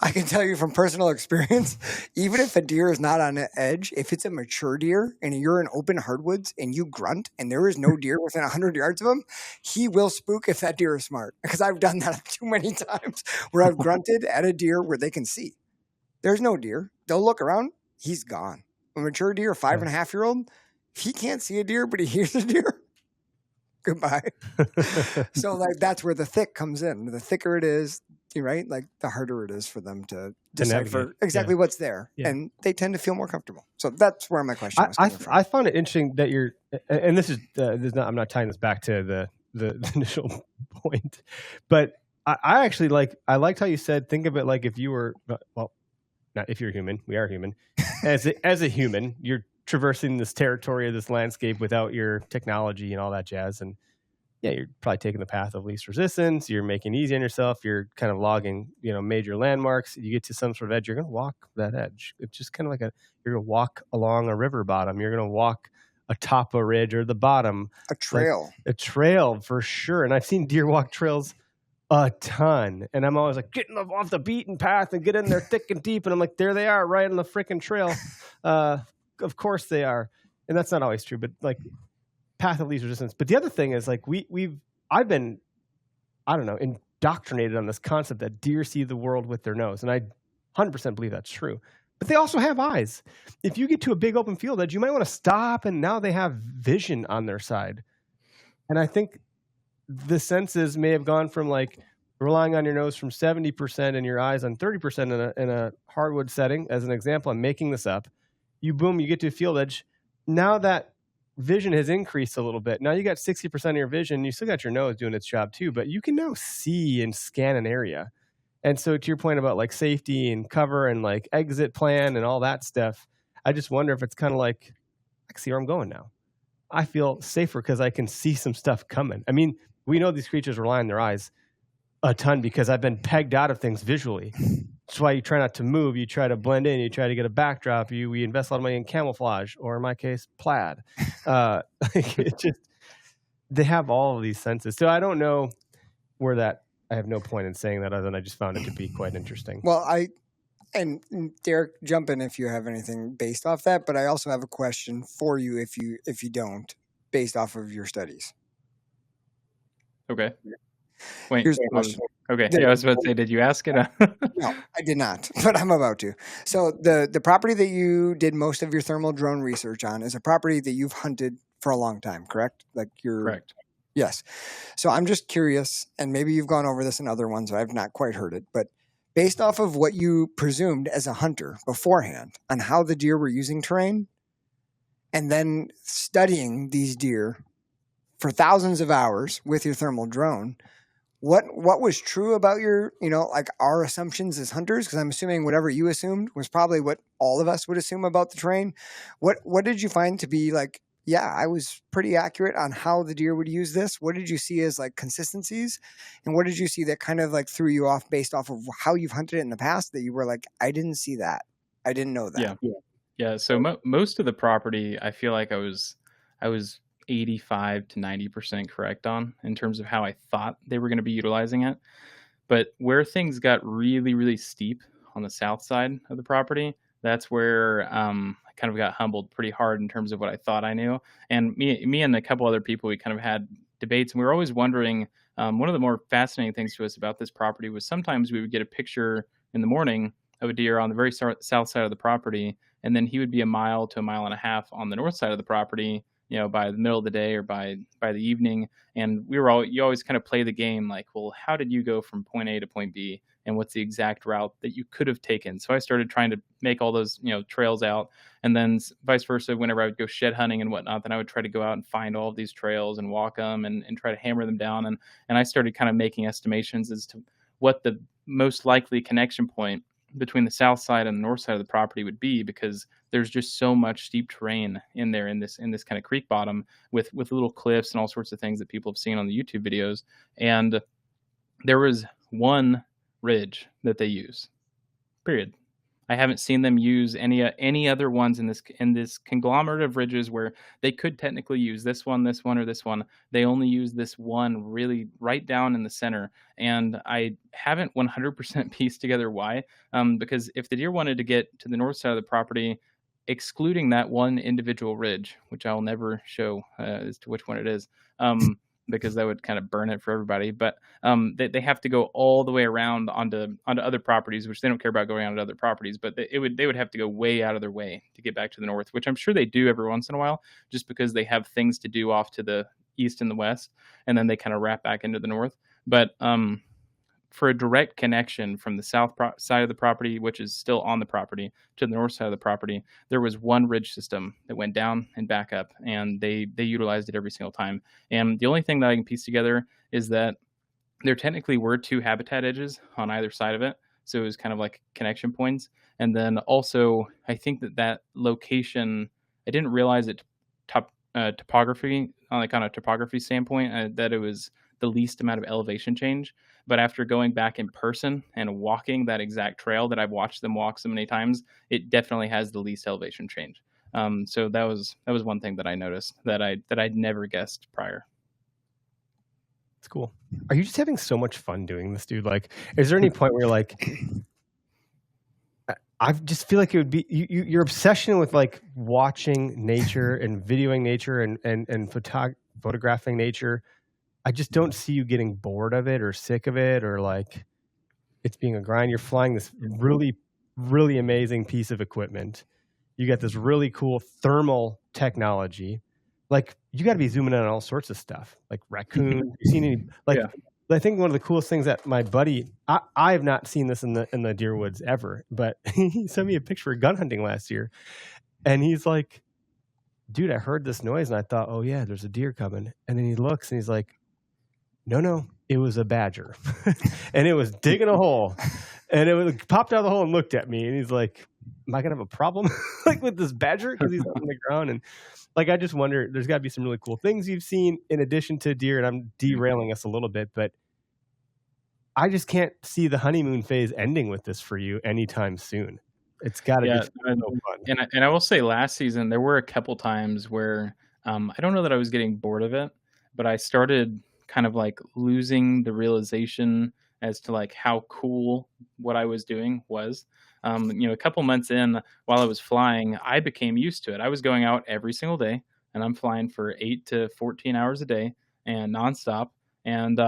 C: I can tell you from personal experience, even if a deer is not on the edge, if it's a mature deer and you're in open hardwoods and you grunt and there is no deer within 100 yards of him, he will spook if that deer is smart. Because I've done that too many times where I've grunted at a deer where they can see. There's no deer. They'll look around. He's gone. A mature deer, 5.5-year-old, if he can't see a deer, but he hears a deer, goodbye. So that's where the thick comes in. The thicker it is, right? The harder it is for them to decipher exactly what's there. Yeah. And they tend to feel more comfortable. So that's where my question was coming from.
B: I found it interesting that you're, and this is, I'm not tying this back to the initial point, but I actually I liked how you said, think of it like if you were, well, not if you're human, we are human. As a human, you're traversing this territory of this landscape without your technology and all that jazz. And yeah, you're probably taking the path of least resistance. You're making it easy on yourself. You're kind of logging, major landmarks. You get to some sort of edge, you're going to walk that edge. It's just kind of like you're going to walk along a river bottom. You're going to walk atop a ridge or the bottom.
C: A trail.
B: A trail for sure. And I've seen deer walk trails a ton. And I'm always like, getting off the beaten path and get in there thick and deep. And I'm like, there they are right on the freaking trail. Of course they are. And that's not always true, but path of least resistance. But the other thing is I've been, I don't know, indoctrinated on this concept that deer see the world with their nose. And I 100% believe that's true. But they also have eyes. If you get to a big open field edge, you might want to stop, and now they have vision on their side. And I think the senses may have gone from relying on your nose from 70% and your eyes on 30% in a hardwood setting. As an example, I'm making this up. You get to a field edge. Now that vision has increased a little bit. Now you got 60% of your vision. You still got your nose doing its job too, but you can now see and scan an area. And so to your point about safety and cover and exit plan and all that stuff, I just wonder if it's kind of I can see where I'm going now. I feel safer because I can see some stuff coming. I mean, we know these creatures rely on their eyes a ton because I've been pegged out of things visually. That's why you try not to move. You try to blend in. You try to get a backdrop. We invest a lot of money in camouflage, or in my case, plaid. They have all of these senses. So I don't know where I have no point in saying that other than I just found it to be quite interesting.
C: Well, and Derrick, jump in if you have anything based off that, but I also have a question for you if you don't, based off of your studies.
G: Okay. Wait,
C: here's the question.
G: Okay. Yeah, I was about to say, did you ask it?
C: No, I did not, but I'm about to. So the property that you did most of your thermal drone research on is a property that you've hunted for a long time, correct? Like you're
G: Correct.
C: Yes. So I'm just curious, and maybe you've gone over this in other ones, I've not quite heard it, but based off of what you presumed as a hunter beforehand on how the deer were using terrain, and then studying these deer for thousands of hours with your thermal drone, what was true about your, like our assumptions as hunters? Because I'm assuming whatever you assumed was probably what all of us would assume about the terrain. What did you find to be like, yeah, I was pretty accurate on how the deer would use this? What did you see as like consistencies? And what did you see that kind of like threw you off based off of how you've hunted it in the past that you were like, I didn't see that. I didn't know that.
G: Yeah. So most of the property, I feel like I was 85 to 90% correct on in terms of how I thought they were going to be utilizing it. But where things got really, really steep on the south side of the property, that's where I kind of got humbled pretty hard in terms of what I thought I knew. And me and a couple other people, we kind of had debates, and we were always wondering, one of the more fascinating things to us about this property was sometimes we would get a picture in the morning of a deer on the very south side of the property, and then he would be a mile to a mile and a half on the north side of the property, by the middle of the day or by the evening. And you always kind of play the game like, well, how did you go from point A to point B? And what's the exact route that you could have taken? So I started trying to make all those, trails out. And then vice versa, whenever I would go shed hunting and whatnot, then I would try to go out and find all of these trails and walk them and try to hammer them down. And I started kind of making estimations as to what the most likely connection point between the south side and the north side of the property would be, because there's just so much steep terrain in there in this kind of creek bottom with little cliffs and all sorts of things that people have seen on the YouTube videos. And there was one ridge that they use, period. I haven't seen them use any other ones in this conglomerate of ridges where they could technically use this one, or this one. They only use this one really right down in the center. And I haven't 100% pieced together why. Because if the deer wanted to get to the north side of the property, excluding that one individual ridge, which I'll never show as to which one it is, because that would kind of burn it for everybody. But they have to go all the way around onto other properties, which they don't care about going onto other properties. But they would have to go way out of their way to get back to the north, which I'm sure they do every once in a while, just because they have things to do off to the east and the west, and then they kind of wrap back into the north. But for a direct connection from the south side of the property, which is still on the property, to the north side of the property, there was one ridge system that went down and back up, and they utilized it every single time. And the only thing that I can piece together is that there technically were two habitat edges on either side of it, so it was kind of like connection points. And then also, I think that location, I didn't realize it topography, on a topography standpoint, that it was the least amount of elevation change. But after going back in person and walking that exact trail that I've watched them walk so many times, it definitely has the least elevation change. So that was one thing that I noticed that I'd never guessed prior.
B: It's cool. Are you just having so much fun doing this, dude? Like, is there any point where you're like, I just feel like it would be your obsession with like watching nature and videoing nature and photographing nature. I just don't see you getting bored of it or sick of it, or like it's being a grind. You're flying this really, really amazing piece of equipment. You got this really cool thermal technology. Like, you got to be zooming in on all sorts of stuff, like raccoon. You seen any? Like, yeah. I think one of the coolest things that my buddy, I have not seen this in the deer woods ever, but he sent me a picture of gun hunting last year, and he's like, "Dude, I heard this noise, and I thought, oh yeah, there's a deer coming." And then he looks, and he's like, No, it was a badger, and it was digging a hole, and it popped out of the hole and looked at me, and he's like, "Am I gonna have a problem like with this badger?" Because he's on the ground, and like, I just wonder, there's got to be some really cool things you've seen in addition to deer, and I'm derailing us a little bit, but I just can't see the honeymoon phase ending with this for you anytime soon. It's got to be so fun.
G: And I will say, last season there were a couple times where I don't know that I was getting bored of it, but I started kind of like losing the realization as to like how cool what I was doing was. A couple months in, while I was flying, I became used to it. I was going out every single day, and I'm flying for 8 to 14 hours a day and nonstop. And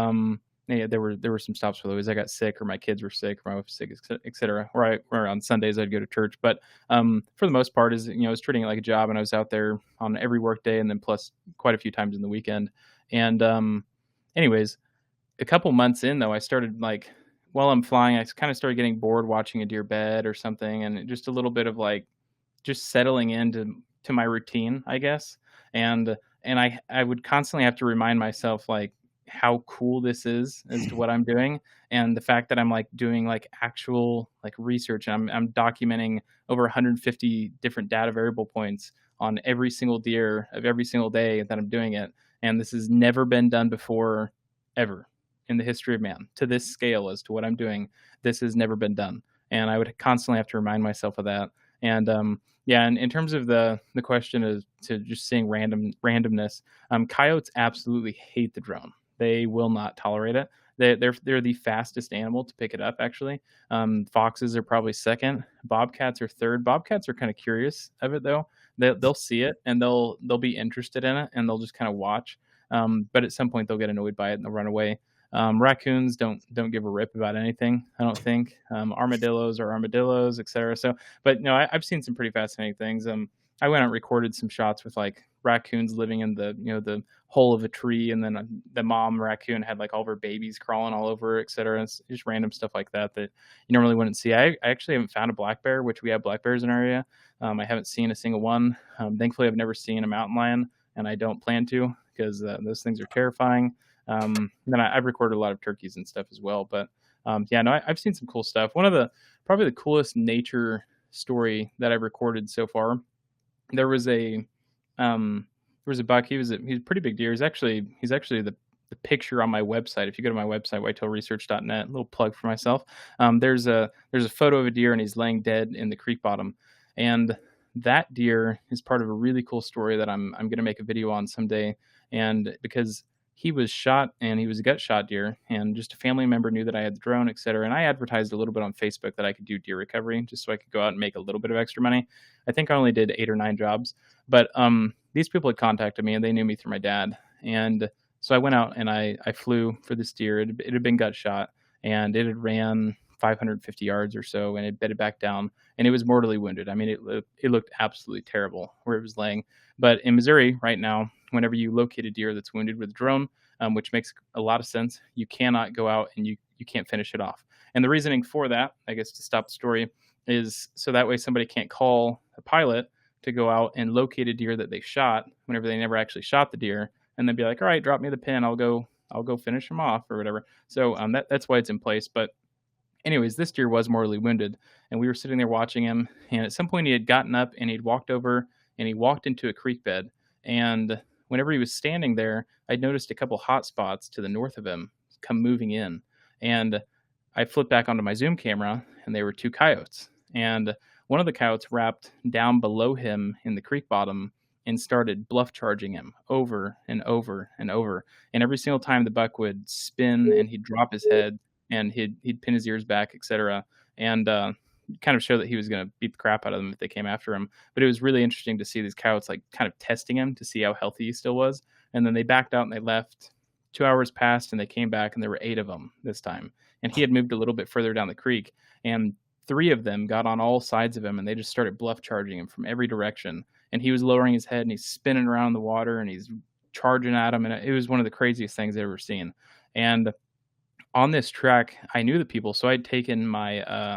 G: there were some stops where I got sick or my kids were sick or my wife was sick, et cetera. Or on Sundays I'd go to church. But for the most part, I was treating it like a job, and I was out there on every work day, and then plus quite a few times in the weekend. And anyways, a couple months in though, I started like while I'm flying, I kind of started getting bored watching a deer bed or something, and just a little bit of like just settling into my routine, I guess. And I would constantly have to remind myself like how cool this is as to what I'm doing, and the fact that I'm like doing like actual like research, and I'm documenting over 150 different data variable points on every single deer of every single day that I'm doing it. And this has never been done before, ever in the history of man, to this scale as to what I'm doing. This has never been done. And I would constantly have to remind myself of that. And yeah, and in terms of the question is to just seeing randomness, coyotes absolutely hate the drone. They will not tolerate it. They're the fastest animal to pick it up, actually. Foxes are probably second. Bobcats are third. Bobcats are kind of curious of it though. They'll see it and they'll be interested in it, and they'll just kind of watch. But at some point they'll get annoyed by it and they'll run away. Raccoons don't give a rip about anything, I don't think. Armadillos are armadillos, etc. So, but no, I've seen some pretty fascinating things. I went out and recorded some shots with like raccoons living in the hole of a tree, and then the mom raccoon had like all of her babies crawling all over, etc. It's just random stuff like that you normally wouldn't see. I actually haven't found a black bear, which we have black bears in our area. I haven't seen a single one. Thankfully, I've never seen a mountain lion, and I don't plan to, because those things are terrifying. Then I've recorded a lot of turkeys and stuff as well. But yeah, no, I've seen some cool stuff. One of probably the coolest nature story that I've recorded so far. There was a buck. He was a pretty big deer. He's actually the picture on my website. If you go to my website, whitetailresearch.net, a little plug for myself. There's a photo of a deer, and he's laying dead in the creek bottom. And that deer is part of a really cool story that I'm going to make a video on someday. And because he was shot, and he was a gut shot deer, and just a family member knew that I had the drone, et cetera. And I advertised a little bit on Facebook that I could do deer recovery just so I could go out and make a little bit of extra money. I think I only did 8 or 9 jobs, but these people had contacted me, and they knew me through my dad. And so I went out and I flew for this deer. It had been gut shot, and it had ran 550 yards or so, and it bedded back down, and it was mortally wounded. I mean, it looked absolutely terrible where it was laying. But in Missouri right now, whenever you locate a deer that's wounded with a drone, which makes a lot of sense, you cannot go out and you can't finish it off. And the reasoning for that, I guess, to stop the story, is so that way somebody can't call a pilot to go out and locate a deer that they shot whenever they never actually shot the deer, and then be like, all right, drop me the pin, I'll go finish him off or whatever. So that's why it's in place. But anyways, this deer was mortally wounded, and we were sitting there watching him, and at some point he had gotten up and he'd walked over and he walked into a creek bed. And whenever he was standing there, I'd noticed a couple hot spots to the north of him come moving in. And I flipped back onto my Zoom camera, and they were 2 coyotes. And one of the coyotes wrapped down below him in the creek bottom and started bluff charging him over and over and over. And every single time the buck would spin, and he'd drop his head, and he'd pin his ears back, etc. And kind of show that he was going to beat the crap out of them if they came after him. But it was really interesting to see these coyotes like kind of testing him to see how healthy he still was. And then they backed out and they left. 2 hours passed, and they came back, and there were 8 of them this time. And he had moved a little bit further down the creek, and 3 of them got on all sides of him, and they just started bluff charging him from every direction. And he was lowering his head, and he's spinning around the water, and he's charging at him. And it was one of the craziest things I've ever seen. And on this track, I knew the people, so I'd taken my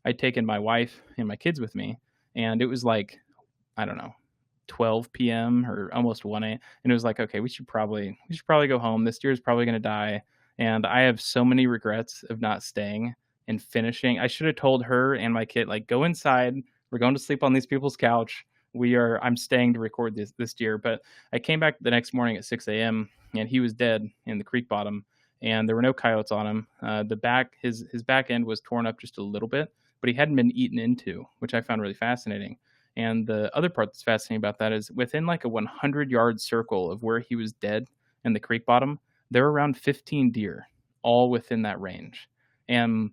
G: wife and my kids with me, and it was like, I don't know, 12 p.m. or almost 1 a.m. And it was like, okay, we should probably go home. This deer is probably going to die. And I have so many regrets of not staying and finishing. I should have told her and my kid, like, go inside. We're going to sleep on these people's couch. I'm staying to record this deer. But I came back the next morning at 6 a.m. and he was dead in the creek bottom, and there were no coyotes on him. His back end was torn up just a little bit, but he hadn't been eaten into, which I found really fascinating. And the other part that's fascinating about that is within like a 100-yard circle of where he was dead in the creek bottom, there were around 15 deer, all within that range. And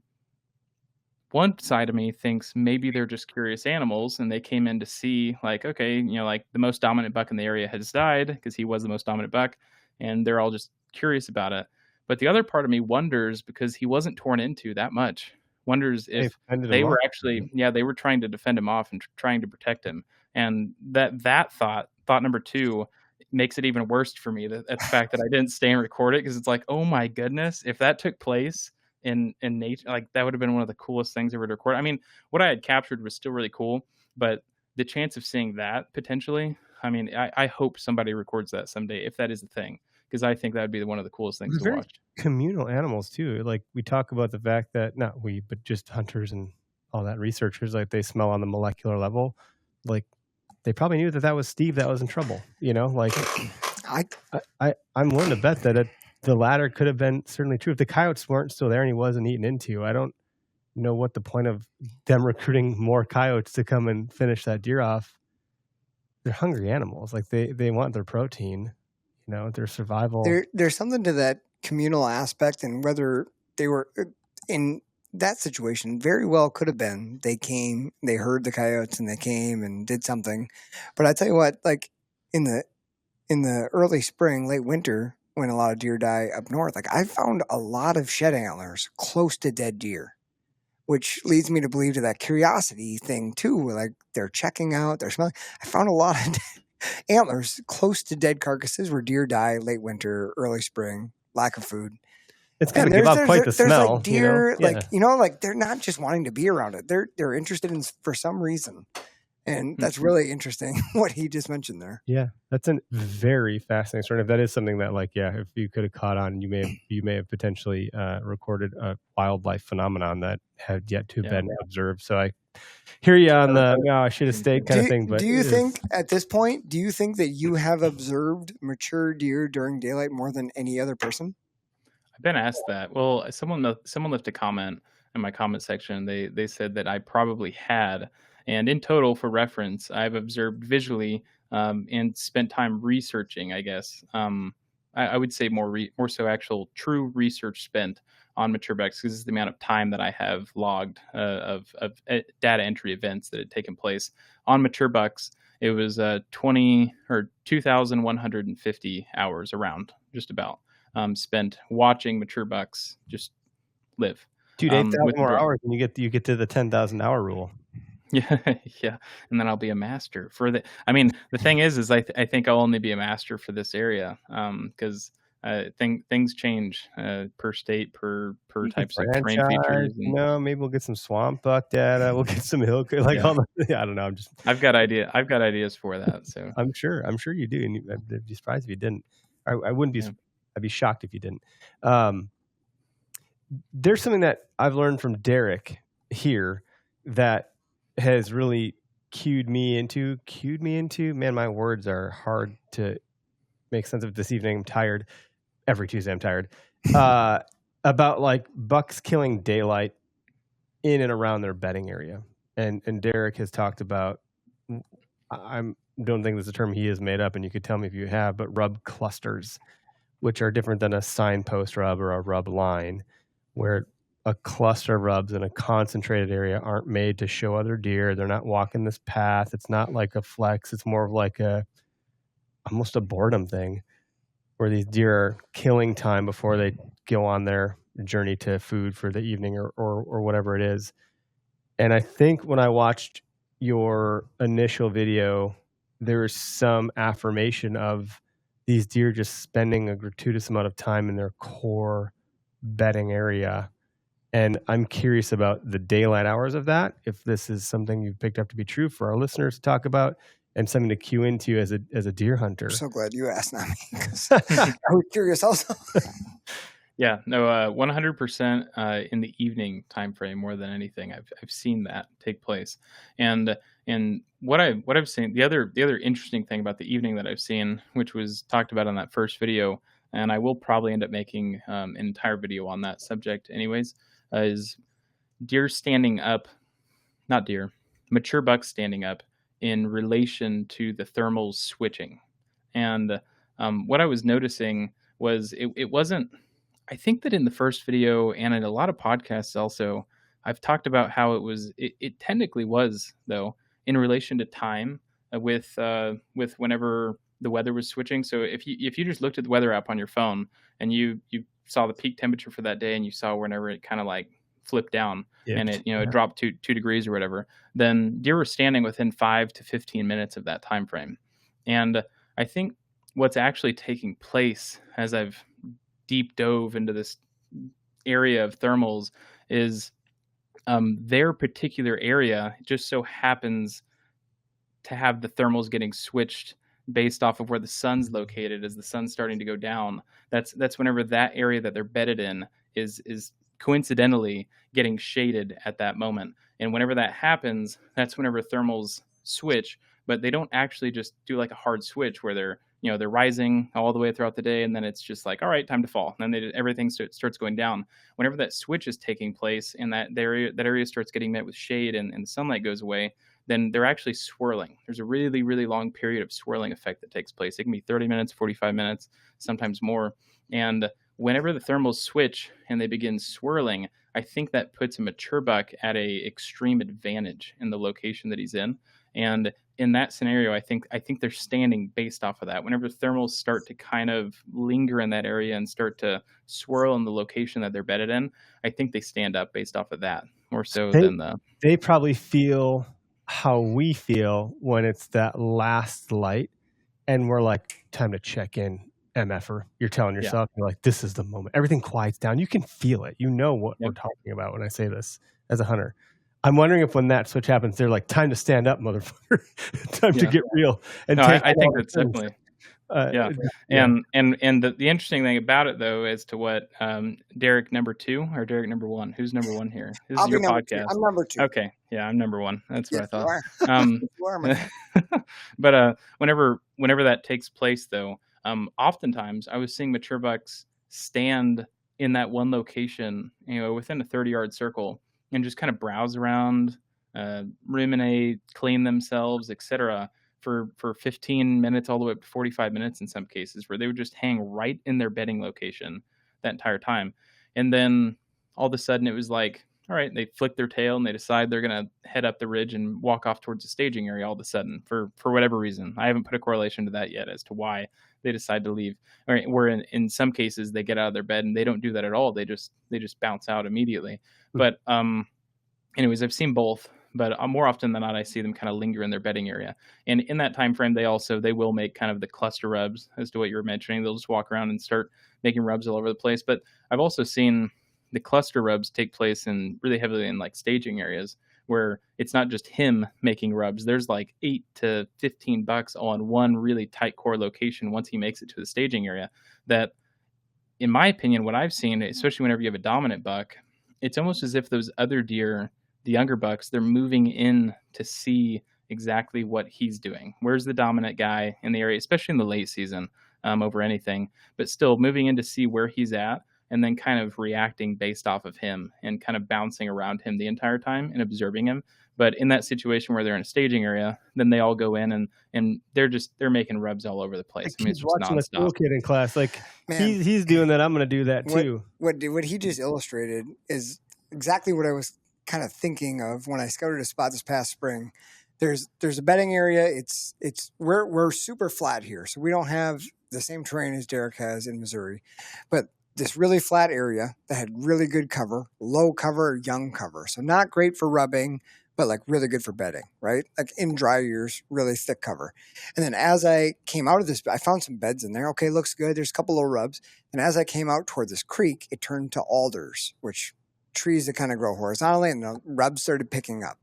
G: one side of me thinks maybe they're just curious animals, and they came in to see, like, okay, like the most dominant buck in the area has died because he was the most dominant buck, and they're all just curious about it. But the other part of me wonders, because he wasn't torn into that much, wonders if
B: defended
G: they
B: him
G: were
B: off.
G: actually, they were trying to defend him off and trying to protect him. And that thought number two, makes it even worse for me. That the fact that I didn't stay and record it, because it's like, oh my goodness, if that took place in nature, like that would have been one of the coolest things ever to record. I mean, what I had captured was still really cool, but the chance of seeing that potentially, I mean, I hope somebody records that someday, if that is a thing, because I think that would be one of the coolest things to
B: Very
G: watch.
B: communal animals too. Like we talk about the fact that not we, but just hunters and all that researchers, like they smell on the molecular level. Like they probably knew that was Steve that was in trouble. You know, like I'm willing to bet that the latter could have been certainly true. If the coyotes weren't still there and he wasn't eaten into, I don't know what the point of them recruiting more coyotes to come and finish that deer off. They're hungry animals. Like they want their protein, you know, their survival.
C: There's something to that communal aspect, and whether they were in that situation, very well could have been they came, they heard the coyotes and they came and did something. But I tell you what, like in the early spring, late winter, when a lot of deer die up north, like I found a lot of shed antlers close to dead deer, which leads me to believe to that curiosity thing too, where like they're checking out, they're smelling. I found a lot of antlers close to dead carcasses where deer die late winter, early spring, lack of food.
B: It's got to give out quite the smell.
C: Like deer,
B: you know?
C: like they're not just wanting to be around it. They're interested in for some reason. And that's really interesting what he just mentioned there.
B: Yeah, that's a very fascinating story. If that is something that, like, if you could have caught on, you may have potentially recorded a wildlife phenomenon that had yet to have been observed. So I hear you on the I should have stayed kind of thing. But
C: do you think at this point, do you think that you have observed mature deer during daylight more than any other person?
G: I've been asked that. Well, someone left a comment in my comment section. They said that I probably had. And in total, for reference, I've observed visually and spent time researching, I guess. I would say more so actual true research spent on mature bucks, because this is the amount of time that I have logged of data entry events that had taken place on mature bucks. It was 2,150 hours around, just about, spent watching mature bucks just live.
B: Dude, 8,000 more hours, and you get to the 10,000 hour rule.
G: Yeah, and then I'll be a master for the. I mean, the thing is I think I'll only be a master for this area, because things change per state, per types of terrain features.
B: No, maybe we'll get some swamp buck data. We'll get some hill, like all the. I don't know. I've got ideas for that. So I'm sure you do, and I'd be surprised if you didn't. I wouldn't be. I'd be shocked if you didn't. There's something that I've learned from Derrick here that has really cued me into, man, my words are hard to make sense of this evening. I'm tired. Every Tuesday I'm tired. About like bucks killing daylight in and around their bedding area. And Derrick has talked about, I don't think this is a term he has made up, and you could tell me if you have, but rub clusters, which are different than a signpost rub or a rub line, where a cluster of rubs in a concentrated area aren't made to show other deer. They're not walking this path. It's not like a flex. It's more of like almost a boredom thing, where these deer are killing time before they go on their journey to food for the evening or whatever it is. And I think when I watched your initial video, there was some affirmation of these deer just spending a gratuitous amount of time in their core bedding area. And I'm curious about the daylight hours of that, if this is something you've picked up to be true for our listeners to talk about, and something to cue into as a deer hunter.
C: I'm so glad you asked, not me, because I was curious also.
G: Yeah, no, 100% in the evening time frame more than anything. I've seen that take place, and what I've seen, the other interesting thing about the evening that I've seen, which was talked about on that first video, and I will probably end up making an entire video on that subject, anyways. Is deer standing up, mature bucks standing up in relation to the thermals switching. And what I was noticing was it wasn't, I think that in the first video and in a lot of podcasts also, I've talked about how it technically was, though, in relation to time with whenever the weather was switching. So if you just looked at the weather app on your phone and you saw the peak temperature for that day and you saw whenever it kind of like flipped down and it, it dropped 2 degrees or whatever, then deer were standing within 5 to 15 minutes of that time frame. And I think what's actually taking place as I've deep dove into this area of thermals is their particular area just so happens to have the thermals getting switched based off of where the sun's located. As the sun's starting to go down, that's whenever that area that they're bedded in is coincidentally getting shaded at that moment. And whenever that happens, that's whenever thermals switch, but they don't actually just do like a hard switch where they're rising all the way throughout the day and then it's just like, all right, time to fall. And then everything starts going down. Whenever that switch is taking place and that area starts getting met with shade and the sunlight goes away, then they're actually swirling. There's a really, really long period of swirling effect that takes place. It can be 30 minutes, 45 minutes, sometimes more. And whenever the thermals switch and they begin swirling, I think that puts a mature buck at a extreme advantage in the location that he's in. And in that scenario, I think they're standing based off of that. Whenever thermals start to kind of linger in that area and start to swirl in the location that they're bedded in, I think they stand up based off of that more so than
B: they probably feel how we feel when it's that last light and we're like, time to check in, MFer. You're telling yourself, you're like, this is the moment. Everything quiets down. You can feel it. You know what we're talking about when I say this as a hunter. I'm wondering if when that switch happens, they're like, time to stand up, motherfucker. Time to get real. And
G: I think that's definitely. And the interesting thing about it though, as to what Derrick number 2 or Derrick number 1, who's number 1 here? This is your podcast.
C: I'm number 2.
G: Okay, yeah, I'm number 1. That's what I thought.
C: You are.
G: But whenever that takes place though, oftentimes I was seeing mature bucks stand in that one location, within a 30-yard circle, and just kind of browse around, ruminate, clean themselves, etc. For 15 minutes all the way up to 45 minutes in some cases, where they would just hang right in their bedding location that entire time. And then all of a sudden it was like, all right, they flick their tail and they decide they're going to head up the ridge and walk off towards the staging area all of a sudden for whatever reason. I haven't put a correlation to that yet as to why they decide to leave. Or where in some cases they get out of their bed and they don't do that at all. They just bounce out immediately. But anyways, I've seen both. But more often than not, I see them kind of linger in their bedding area. And in that time frame, they will make kind of the cluster rubs, as to what you were mentioning. They'll just walk around and start making rubs all over the place. But I've also seen the cluster rubs take place in really heavily in like staging areas where it's not just him making rubs. There's like 8 to 15 bucks on one really tight core location once he makes it to the staging area. That, in my opinion, what I've seen, especially whenever you have a dominant buck, it's almost as if those other deer, the younger bucks, they're moving in to see exactly what he's doing. Where's the dominant guy in the area, especially in the late season, over anything, but still moving in to see where he's at and then kind of reacting based off of him and kind of bouncing around him the entire time and observing him. But in that situation where they're in a staging area, then they all go in and they're making rubs all over the place. I mean, it's just
B: watching
G: nonstop.
B: a cool kid in class, like he's doing that. I'm going to do that too.
C: What he just illustrated is exactly what I was kind of thinking of when I scouted a spot this past spring. There's a bedding area. We're super flat here, so we don't have the same terrain as Derrick has in Missouri, but this really flat area that had really good cover, low cover, young cover. So not great for rubbing, but like really good for bedding, right? Like in dry years, really thick cover. And then as I came out of this, I found some beds in there. Okay, looks good. There's a couple of rubs. And as I came out toward this creek, it turned to alders, which trees that kind of grow horizontally, and the rubs started picking up.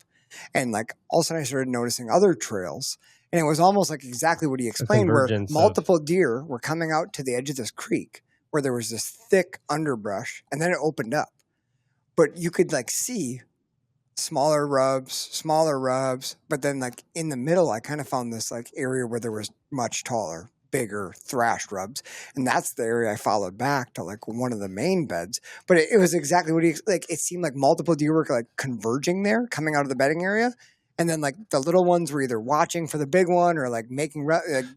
C: And like all of a sudden I started noticing other trails. And it was almost like exactly what he explained, where multiple deer were coming out to the edge of this creek where there was this thick underbrush, and then it opened up. But you could like see smaller rubs, but then like in the middle, I kind of found this like area where there was much taller, bigger thrashed rubs. And that's the area I followed back to like one of the main beds. But it was exactly what he, like, it seemed like multiple deer were like converging there, coming out of the bedding area. And then like the little ones were either watching for the big one or like making,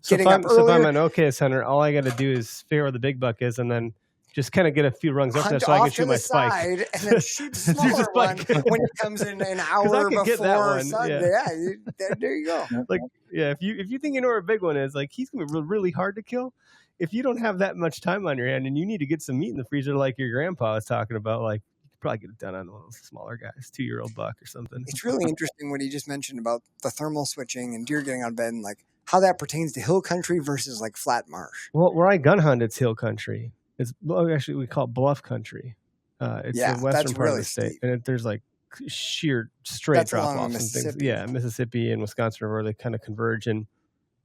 C: getting up earlier.
B: So if I'm an Okayest hunter, all I got to do is figure out where the big buck is and then just kind of get a few rungs up there
C: Hunt
B: so I
C: off
B: can
C: to
B: shoot
C: the
B: my spike.
C: side and then shoot the
B: Shoot the
C: smaller one
B: spike.
C: when it comes in an hour
B: I could get that
C: before
B: one,
C: Sunday. There you go.
B: Like, yeah, if you think you know where a big one is, like he's gonna be really hard to kill. If you don't have that much time on your hand and you need to get some meat in the freezer, like your grandpa was talking about, like you could probably get it done on one of those smaller guys, 2-year-old buck or something.
C: It's really interesting what he just mentioned about the thermal switching and deer getting out of bed and like how that pertains to hill country versus like flat marsh.
B: Well, where I gun hunt, it's hill country. Actually we call it bluff country. It's the western part of the state,
C: steep.
B: and there's like sheer straight
C: That's
B: drop
C: along
B: offs and things.
C: Mississippi.
B: Yeah, Mississippi and Wisconsin River, they kind of converge, and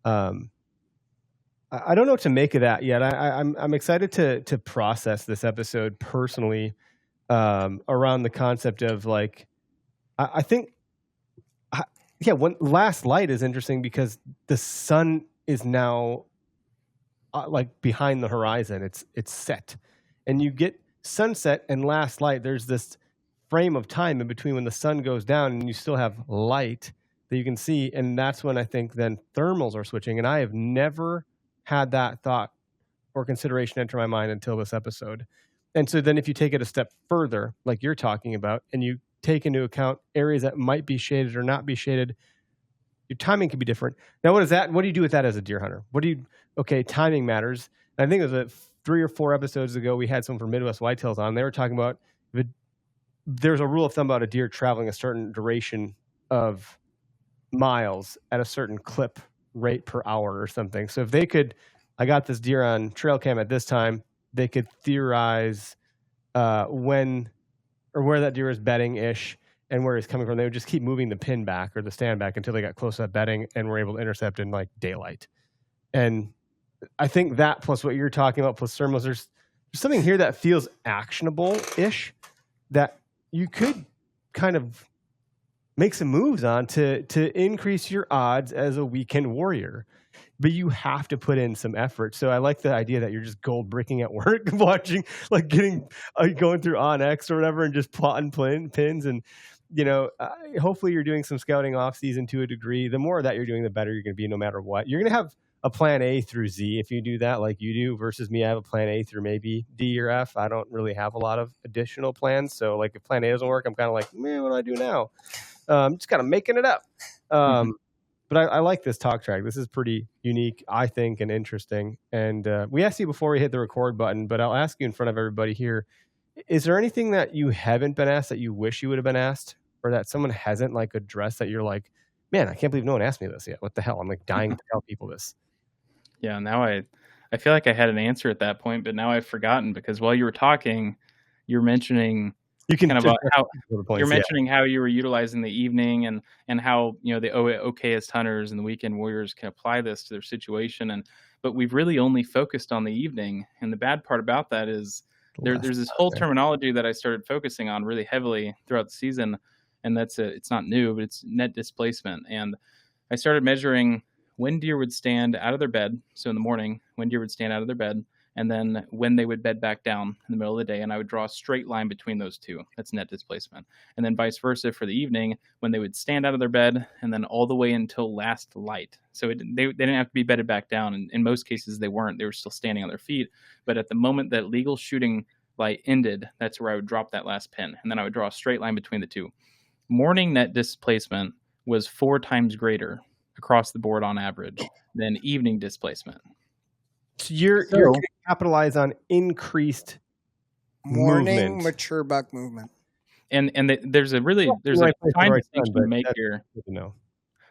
B: I don't know what to make of that yet. I'm excited to process this episode personally around the concept of like I think when last light is interesting because the sun is now like behind the horizon. It's set, and you get sunset and last light. There's this frame of time in between when the sun goes down and you still have light that you can see, and that's when I think then thermals are switching. And I have never had that thought or consideration enter my mind until this episode. And so then if you take it a step further, like you're talking about, and you take into account areas that might be shaded or not be shaded, your timing can be different. Now, what do you do with that as a deer hunter? Timing matters. And I think it was 3 or 4 episodes ago, we had someone from Midwest Whitetails on. They were talking about there's a rule of thumb about a deer traveling a certain duration of miles at a certain clip rate per hour or something. So if I got this deer on trail cam at this time, they could theorize when or where that deer is bedding ish and where he's coming from. They would just keep moving the pin back or the stand back until they got close to that bedding and were able to intercept in like daylight. And I think that plus what you're talking about plus thermals, there's something here that feels actionable ish that you could kind of make some moves on to increase your odds as a weekend warrior, but you have to put in some effort. So I like the idea that you're just gold bricking at work, watching, like going through OnX or whatever and just plotting pins. And, hopefully you're doing some scouting off season to a degree. The more of that you're doing, the better you're going to be no matter what. You're going to have a plan A through Z if you do that like you do versus me. I have a plan A through maybe D or F. I don't really have a lot of additional plans. So like if plan A doesn't work, I'm kind of like, man, what do I do now? Just kind of making it up. But I like this talk track. This is pretty unique, I think, and interesting. And we asked you before we hit the record button, but I'll ask you in front of everybody here. Is there anything that you haven't been asked that you wish you would have been asked or that someone hasn't like addressed that you're like, man, I can't believe no one asked me this yet. What the hell? I'm like dying to tell people this.
G: Yeah, now I feel like I had an answer at that point, but now I've forgotten because while you were talking, you're mentioning mentioning how you were utilizing the evening and how the Okayest hunters and the weekend warriors can apply this to their situation. But we've really only focused on the evening. And the bad part about that is there's this whole terminology that I started focusing on really heavily throughout the season. And it's not new, but it's net displacement. And I started measuring when deer would stand out of their bed. So in the morning, when deer would stand out of their bed, and then when they would bed back down in the middle of the day, and I would draw a straight line between those two. That's net displacement. And then vice versa for the evening, when they would stand out of their bed, and then all the way until last light. So they didn't have to be bedded back down. And in most cases, they weren't. They were still standing on their feet. But at the moment that legal shooting light ended, that's where I would drop that last pin. And then I would draw a straight line between the two. Morning net displacement was 4 times greater across the board on average than evening displacement.
B: So you're going to capitalize on increased
C: morning
B: movement.
C: Mature buck movement.
G: And there's a fine distinction to make here.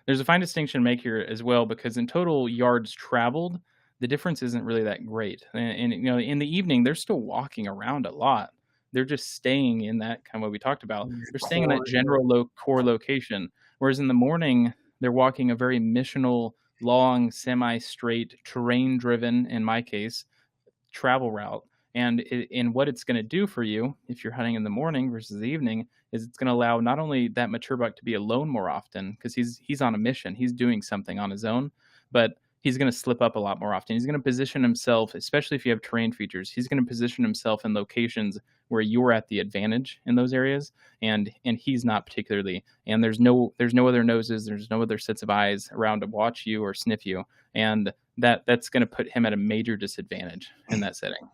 G: There's a fine distinction to make here as well, because in total yards traveled, the difference isn't really that great. And in the evening, they're still walking around a lot. They're just staying in that kind of what we talked about. They're staying in that general core location. Whereas in the morning, they're walking a very missional, long, semi-straight, terrain-driven, in my case, travel route. And in what it's going to do for you, if you're hunting in the morning versus the evening, is it's going to allow not only that mature buck to be alone more often, because he's on a mission, he's doing something on his own, but he's going to slip up a lot more often. He's going to position himself, especially if you have terrain features, he's going to position himself in locations where you're at the advantage in those areas, and he's not particularly. And there's no other noses, there's no other sets of eyes around to watch you or sniff you, and that's going to put him at a major disadvantage in that setting.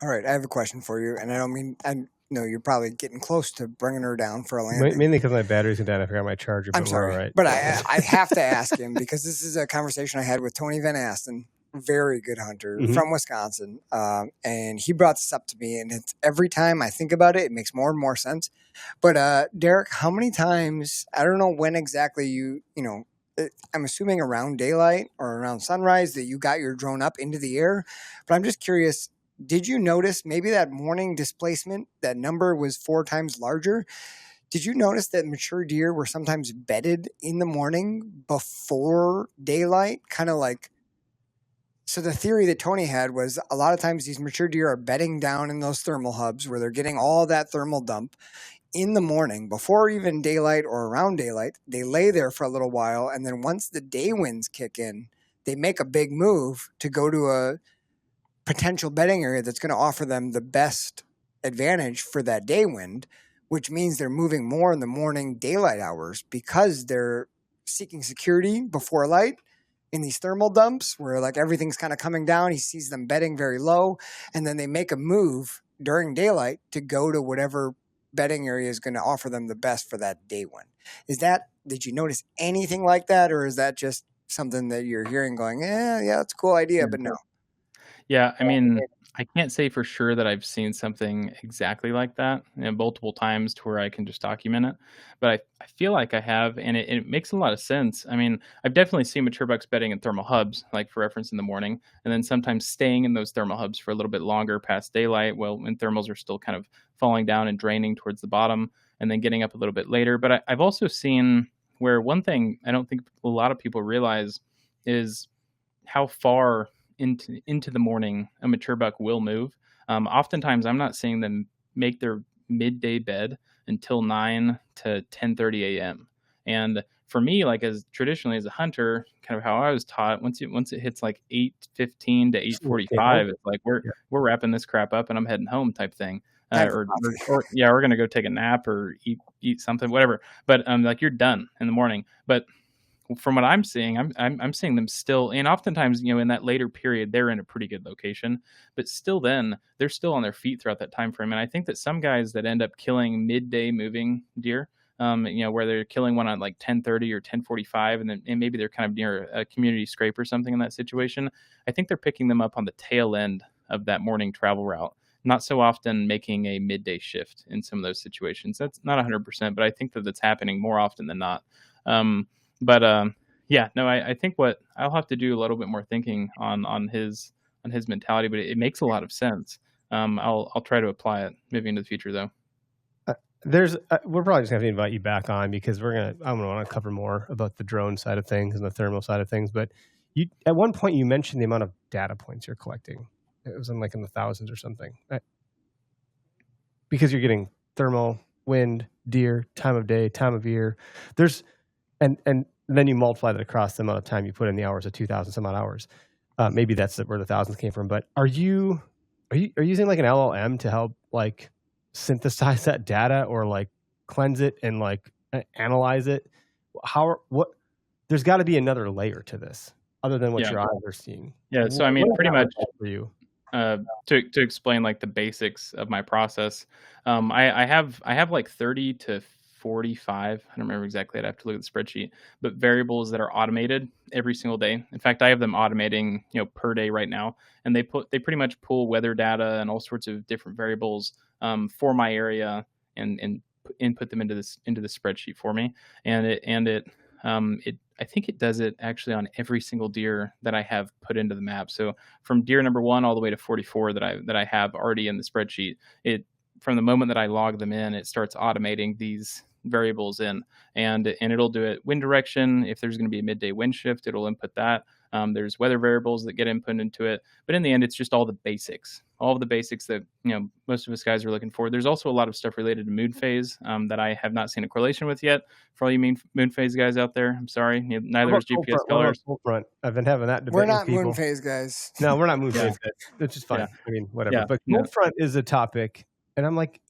C: All right, I have a question for you, and I don't mean I know you're probably getting close to bringing her down for a landing.
B: Mainly because my battery's down. I forgot my charger. But
C: I'm sorry,
B: we're all right.
C: but I have to ask him because this is a conversation I had with Tony Van Asten, very good hunter from Wisconsin, and he brought this up to me, and it's every time I think about it, it makes more and more sense. But Derrick, how many times? I don't know when exactly you know. I'm assuming around daylight or around sunrise that you got your drone up into the air, but I'm just curious. Did you notice maybe that morning displacement, that number was 4 times larger? Did you notice that mature deer were sometimes bedded in the morning before daylight? Kind of like, so the theory that Tony had was a lot of times these mature deer are bedding down in those thermal hubs where they're getting all that thermal dump in the morning before even daylight or around daylight. They lay there for a little while, and then once the day winds kick in, they make a big move to go to a potential bedding area that's going to offer them the best advantage for that day wind, which means they're moving more in the morning daylight hours because they're seeking security before light in these thermal dumps where like everything's kind of coming down. He sees them bedding very low, and then they make a move during daylight to go to whatever bedding area is going to offer them the best for that day wind. Did you notice anything like that, or is that just something that you're hearing going, yeah, it's a cool idea, but no?
G: Yeah, I mean, I can't say for sure that I've seen something exactly like that multiple times to where I can just document it. But I feel like I have, and it makes a lot of sense. I mean, I've definitely seen mature bucks bedding in thermal hubs, like for reference in the morning, and then sometimes staying in those thermal hubs for a little bit longer past daylight, when thermals are still kind of falling down and draining towards the bottom, and then getting up a little bit later. But I've also seen where one thing I don't think a lot of people realize is how far into the morning a mature buck will move. Oftentimes I'm not seeing them make their midday bed until 9 to 10:30 a.m. And for me, like as traditionally as a hunter, kind of how I was taught, once it hits like 8:15 to 8:45, it's like we're wrapping this crap up and I'm heading home type thing. Or we're gonna go take a nap or eat something, whatever. But like you're done in the morning. But from what I'm seeing, I'm seeing them still, and oftentimes, in that later period, they're in a pretty good location, but still then they're still on their feet throughout that time frame. And I think that some guys that end up killing midday moving deer, where they're killing one at like 10:30 or 10:45, and maybe they're kind of near a community scrape or something in that situation, I think they're picking them up on the tail end of that morning travel route. Not so often making a midday shift in some of those situations. That's not 100%, but I think that that's happening more often than not. I think what I'll have to do a little bit more thinking on his mentality, but it makes a lot of sense. I'll try to apply it maybe into the future though.
B: We're probably just going to have to invite you back on because I'm going to want to cover more about the drone side of things and the thermal side of things. But at one point you mentioned the amount of data points you're collecting. It was in the thousands or something. Because you're getting thermal, wind, deer, time of day, time of year. And then you multiply that across the amount of time you put in the hours of 2,000 some odd hours. Maybe that's where the thousands came from. But are you using like an LLM to help like synthesize that data or like cleanse it and like analyze it? There's got to be another layer to this other than what your eyes are seeing.
G: Yeah. So I mean, pretty much for you. To explain like the basics of my process, I have like 30 to 45, I don't remember exactly, I'd have to look at the spreadsheet, but variables that are automated every single day. In fact, I have them automating, per day right now, and they pretty much pull weather data and all sorts of different variables for my area and input them into the spreadsheet for me. And I think it does it actually on every single deer that I have put into the map. So from deer number 1 all the way to 44 that I have already in the spreadsheet, from the moment that I log them in, it starts automating these variables in, and it'll do it wind direction. If there's going to be a midday wind shift, it'll input that. There's weather variables that get input into it, but in the end, it's just all of the basics that most of us guys are looking for. There's also a lot of stuff related to moon phase that I have not seen a correlation with yet. For all you moon phase guys out there, I'm sorry, neither is GPS colors.
B: Full front. I've been having that debate.
C: We're not
B: with people.
C: moon phase guys.
B: No, we're not moon phase guys. It's just fine.
G: Yeah.
B: I mean, whatever.
G: Yeah.
B: But cold front is a topic, and I'm like,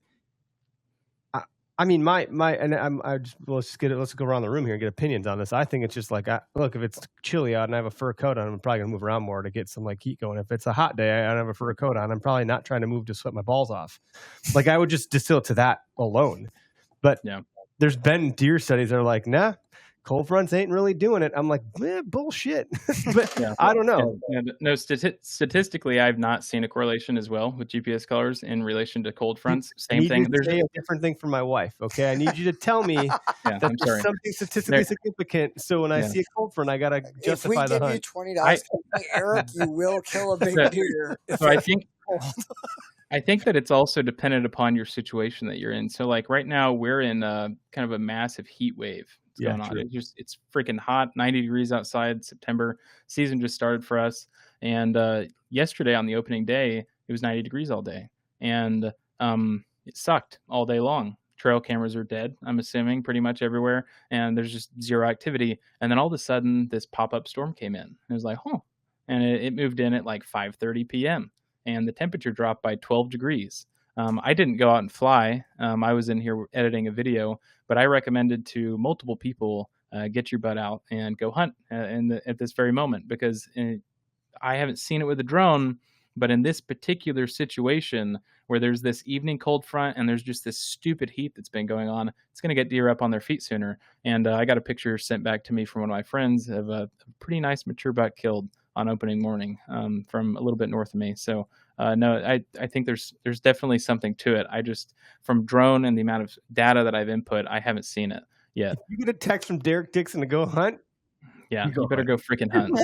B: I mean, let's go around the room here and get opinions on this. I think it's just like, look, if it's chilly out and I have a fur coat on, I'm probably gonna move around more to get some like heat going. If it's a hot day, I don't have a fur coat on, I'm probably not trying to move to sweat my balls off. Like I would just distill it to that alone. But there's been deer studies that are like, nah, cold fronts ain't really doing it. I'm like, bullshit. But I don't know.
G: No, statistically, I've not seen a correlation as well with GPS colors in relation to cold fronts. Same thing.
B: There's a different thing for my wife. Okay, I need you to tell me that there's something statistically significant. So when I see a cold front, I gotta justify the hunt.
C: If we give you $20, Eric, you will kill a big deer.
G: So I think that it's also dependent upon your situation that you're in. So like right now, we're in kind of a massive heat wave. Going on. It's freaking hot, 90 degrees outside. September season just started for us, and yesterday on the opening day it was 90 degrees all day, and it sucked all day long. Trail cameras are dead, I'm assuming, pretty much everywhere, and there's just zero activity. And then all of a sudden this pop-up storm came in. It was like, and it moved in at like 5:30 p.m. and the temperature dropped by 12 degrees. I didn't go out and fly. I was in here editing a video, but I recommended to multiple people, get your butt out and go hunt at this very moment, because I haven't seen it with a drone, but in this particular situation where there's this evening cold front and there's just this stupid heat that's been going on, it's going to get deer up on their feet sooner. And I got a picture sent back to me from one of my friends of a pretty nice mature buck killed on opening morning from a little bit north of me. So no, I think there's definitely something to it. I just, from drone and the amount of data that I've input, I haven't seen it yet.
B: If you get a text from Derrick Dixon to go hunt,
G: you better go freaking hunt.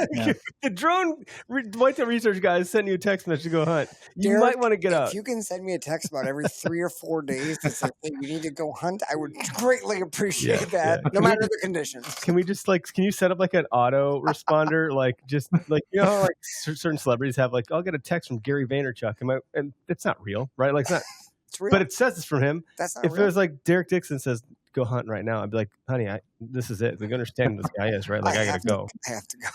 B: The drone whitetail research guy is sending you a text message to go hunt. You
C: Derrick,
B: might want to get out.
C: If you can send me a text about every 3 or 4 days to say you need to go hunt, I would greatly appreciate that, no matter the conditions.
B: Can we just can you set up like an auto responder, like just like how like certain celebrities have like, I'll get a text from Gary Vaynerchuk, and it's not real, right? Like it's not. It's real. But it says it's from him.
C: That's not
B: if
C: real.
B: it was like Derrick Dixon says, go hunt right now, I'd be like, honey, this is it. Like, understand who this guy is, right? Like, I gotta go.
C: I have to go.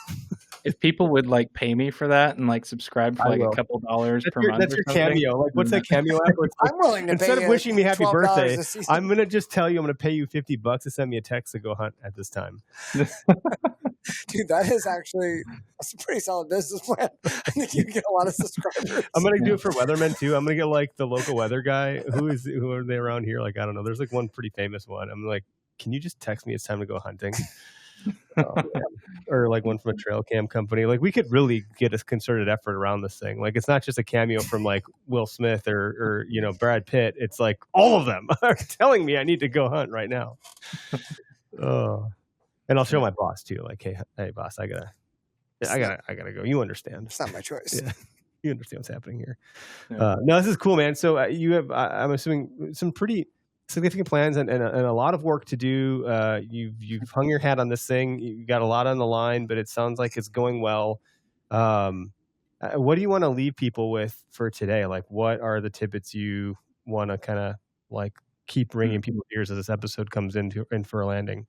G: If people would like pay me for that and like subscribe for like a couple $dollars per month.
B: That's your Cameo. Like, what's that Cameo app?
C: I'm willing to
B: instead
C: pay
B: of wishing me happy birthday,
C: $12
B: I'm gonna just tell you I'm gonna pay you $50 to send me a text to go hunt at this time.
C: Dude, that's a pretty solid business plan. I think you get a lot of subscribers.
B: I'm gonna do it for weathermen too. I'm gonna get like the local weather guy. Who are they around here? Like, I don't know. There's like one pretty famous one. I'm like, can you just text me it's time to go hunting? Or like one from a trail cam company. Like, we could really get a concerted effort around this thing. Like, it's not just a cameo from like Will Smith or Brad Pitt. It's like all of them are telling me I need to go hunt right now. And I'll show my boss too. Like, hey boss, I gotta go. You understand?
C: It's not my choice.
B: Yeah. You understand what's happening here. No, this is cool, man. So you have, I'm assuming, some pretty significant plans and a lot of work to do. You've hung your hat on this thing. You got a lot on the line, but it sounds like it's going well. What do you want to leave people with for today? Like, what are the tidbits you want to kind of like keep ringing people's ears as this episode comes in for a landing?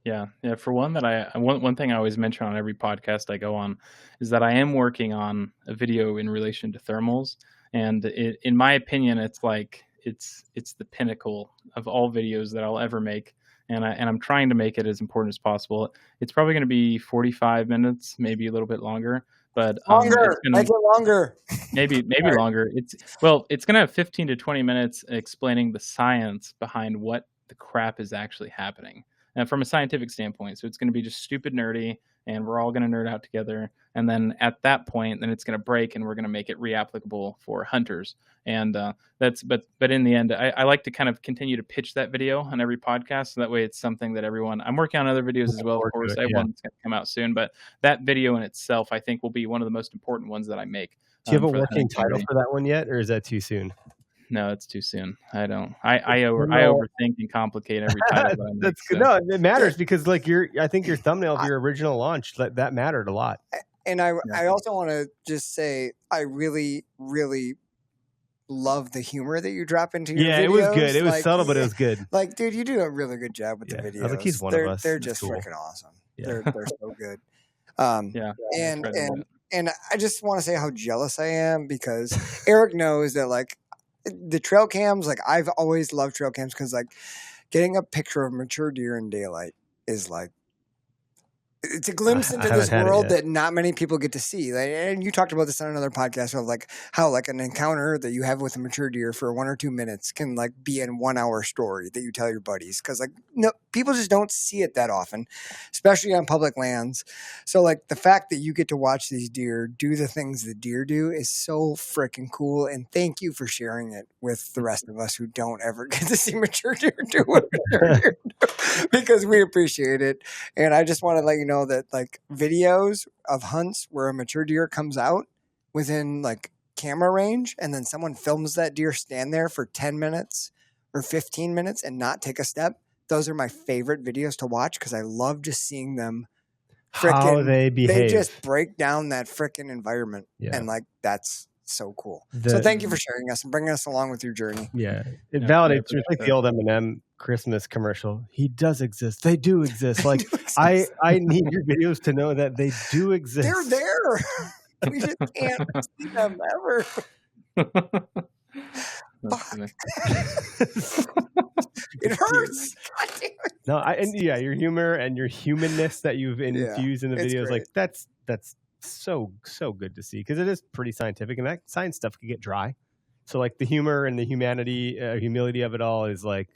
G: Yeah. For one, one thing I always mention on every podcast I go on is that I am working on a video in relation to thermals, and in my opinion, it's like it's the pinnacle of all videos that I'll ever make, and I'm trying to make it as important as possible. It's probably going to be 45 minutes, maybe a little bit longer, but
C: make it longer.
G: Maybe longer. It's going to have 15 to 20 minutes explaining the science behind what the crap is actually happening. And from a scientific standpoint. So it's going to be just stupid nerdy, and we're all going to nerd out together. And then at that point, then it's going to break, and we're going to make it reapplicable for hunters. And but in the end, I like to kind of continue to pitch that video on every podcast. So that way it's something that everyone, I'm working on other videos as well. Of course, I have one that's going to come out soon, but that video in itself, I think, will be one of the most important ones that I make.
B: Do you have a working title for that one yet, or is that too soon?
G: No, it's too soon. I don't. I overthink and complicate every title. That I make,
B: That's good. No, it matters because like I think your thumbnail of your original launch that mattered a lot.
C: And I also want to just say I really, really love the humor that you drop into your videos.
B: Yeah, it was good. It was subtle, but it was good.
C: Like, dude, you do a really good job with the videos.
B: I was like, he's one of us.
C: They're
B: That's
C: just
B: cool.
C: freaking awesome.
B: Yeah.
C: They're so good. And I just want to say how jealous I am because Eric knows that like the trail cams, like I've always loved trail cams because like getting a picture of mature deer in daylight is like, it's a glimpse into this world that not many people get to see. Like, and you talked about this on another podcast of like how like an encounter that you have with a mature deer for 1 or 2 minutes can like be in 1 hour story that you tell your buddies. Cause like no, people just don't see it that often, especially on public lands. So like the fact that you get to watch these deer do the things that deer do is so freaking cool. And thank you for sharing it with the rest of us who don't ever get to see mature deer do what mature deer do, because we appreciate it. And I just want to let you know that like videos of hunts where a mature deer comes out within like camera range and then someone films that deer stand there for 10 minutes or 15 minutes and not take a step. Those are my favorite videos to watch because I love just seeing them
B: how they behave.
C: They just break down that freaking environment. Yeah. And like, that's so cool. So thank you for sharing us and bringing us along with your journey.
B: Yeah. It validates. It's like the old M&M Christmas commercial. He does exist. They do exist. Like I need your videos to know that they do exist.
C: They're there. We just can't see them ever. It hurts. God damn it.
B: No, your humor and your humanness that you've infused in the videos, like that's so good to see because it is pretty scientific and that science stuff can get dry. So like the humor and the humility of it all is like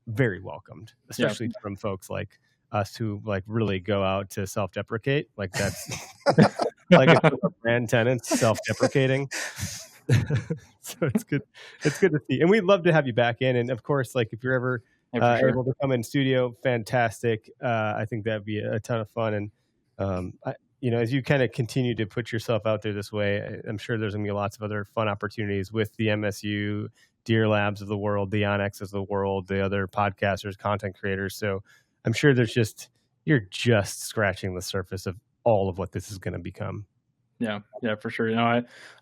B: very welcomed, especially from folks like us who like really go out to self-deprecate. Like that's like it's a brand tenants self-deprecating. So it's good. It's good to see, and we'd love to have you back in. And of course, like if you're ever able to come in studio, fantastic. I think that'd be a ton of fun. And as you kind of continue to put yourself out there this way, I'm sure there's gonna be lots of other fun opportunities with the MSU, Deer Labs of the world, the Onyx of the world, the other podcasters, content creators. So I'm sure you're just scratching the surface of all of what this is going to become.
G: Yeah, for sure.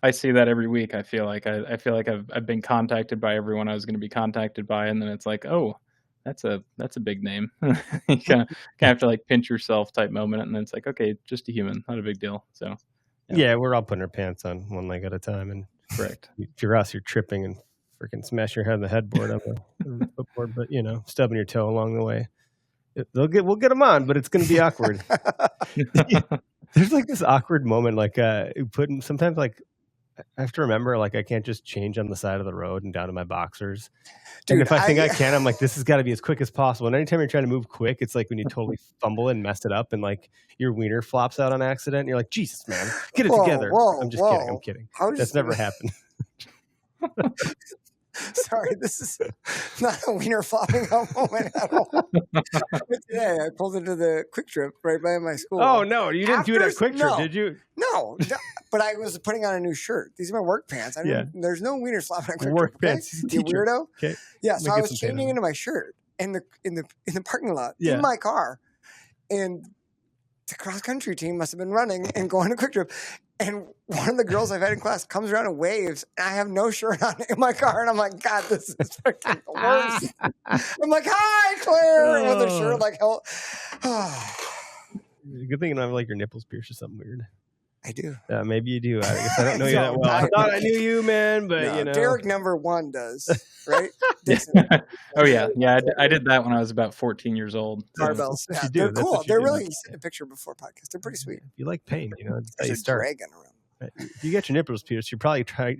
G: I see that every week. I feel like I've been contacted by everyone I was going to be contacted by, and then it's like, oh, that's a big name. You kind of have to like pinch yourself type moment, and then it's like, okay, just a human, not a big deal. So
B: yeah, we're all putting our pants on one leg at a time, and
G: correct.
B: If you're us, you're tripping and freaking smash your head on the headboard of the footboard, but stubbing your toe along the way. We'll get them on, but it's going to be awkward. There's like this awkward moment, like sometimes like I have to remember, like I can't just change on the side of the road and down to my boxers. Dude, and if I think I can, I'm like, this has got to be as quick as possible. And anytime you're trying to move quick, it's like when you totally fumble and mess it up, and like your wiener flops out on accident. And you're like, Jesus, man, get it together. I'm just kidding. I'm kidding. That's never happened.
C: Sorry, this is not a wiener flopping out moment at all. But today, I pulled into the Quick Trip right by my school.
B: Oh, no, you didn't do it at Quick Trip, did you?
C: No, but I was putting on a new shirt. These are my work pants. There's no wiener flopping at Quick
B: work
C: Trip.
B: Pants.
C: You weirdo.
B: Okay.
C: Yeah, so I was changing into my shirt in the parking lot in my car, and the cross country team must have been running and going to Quick Trip. And one of the girls I've had in class comes around and waves, and I have no shirt on in my car, and I'm like, God, this is freaking the worst. I'm like, hi, Claire, with a shirt like hell.
B: Good thing you don't have like your nipples pierced or something weird.
C: I do.
B: Maybe you do. I guess I don't know you that well. I thought I knew you, man, but
C: Derrick number 1 does, right?
G: Oh yeah. I did that when I was about 14 years old.
C: Barbells. Yeah, they're cool. They're really. You sent a picture before podcast. They're pretty sweet.
B: You like pain, That's how you
C: There's a
B: start.
C: dragon around.
B: If you get your nipples pierced, you're probably trekking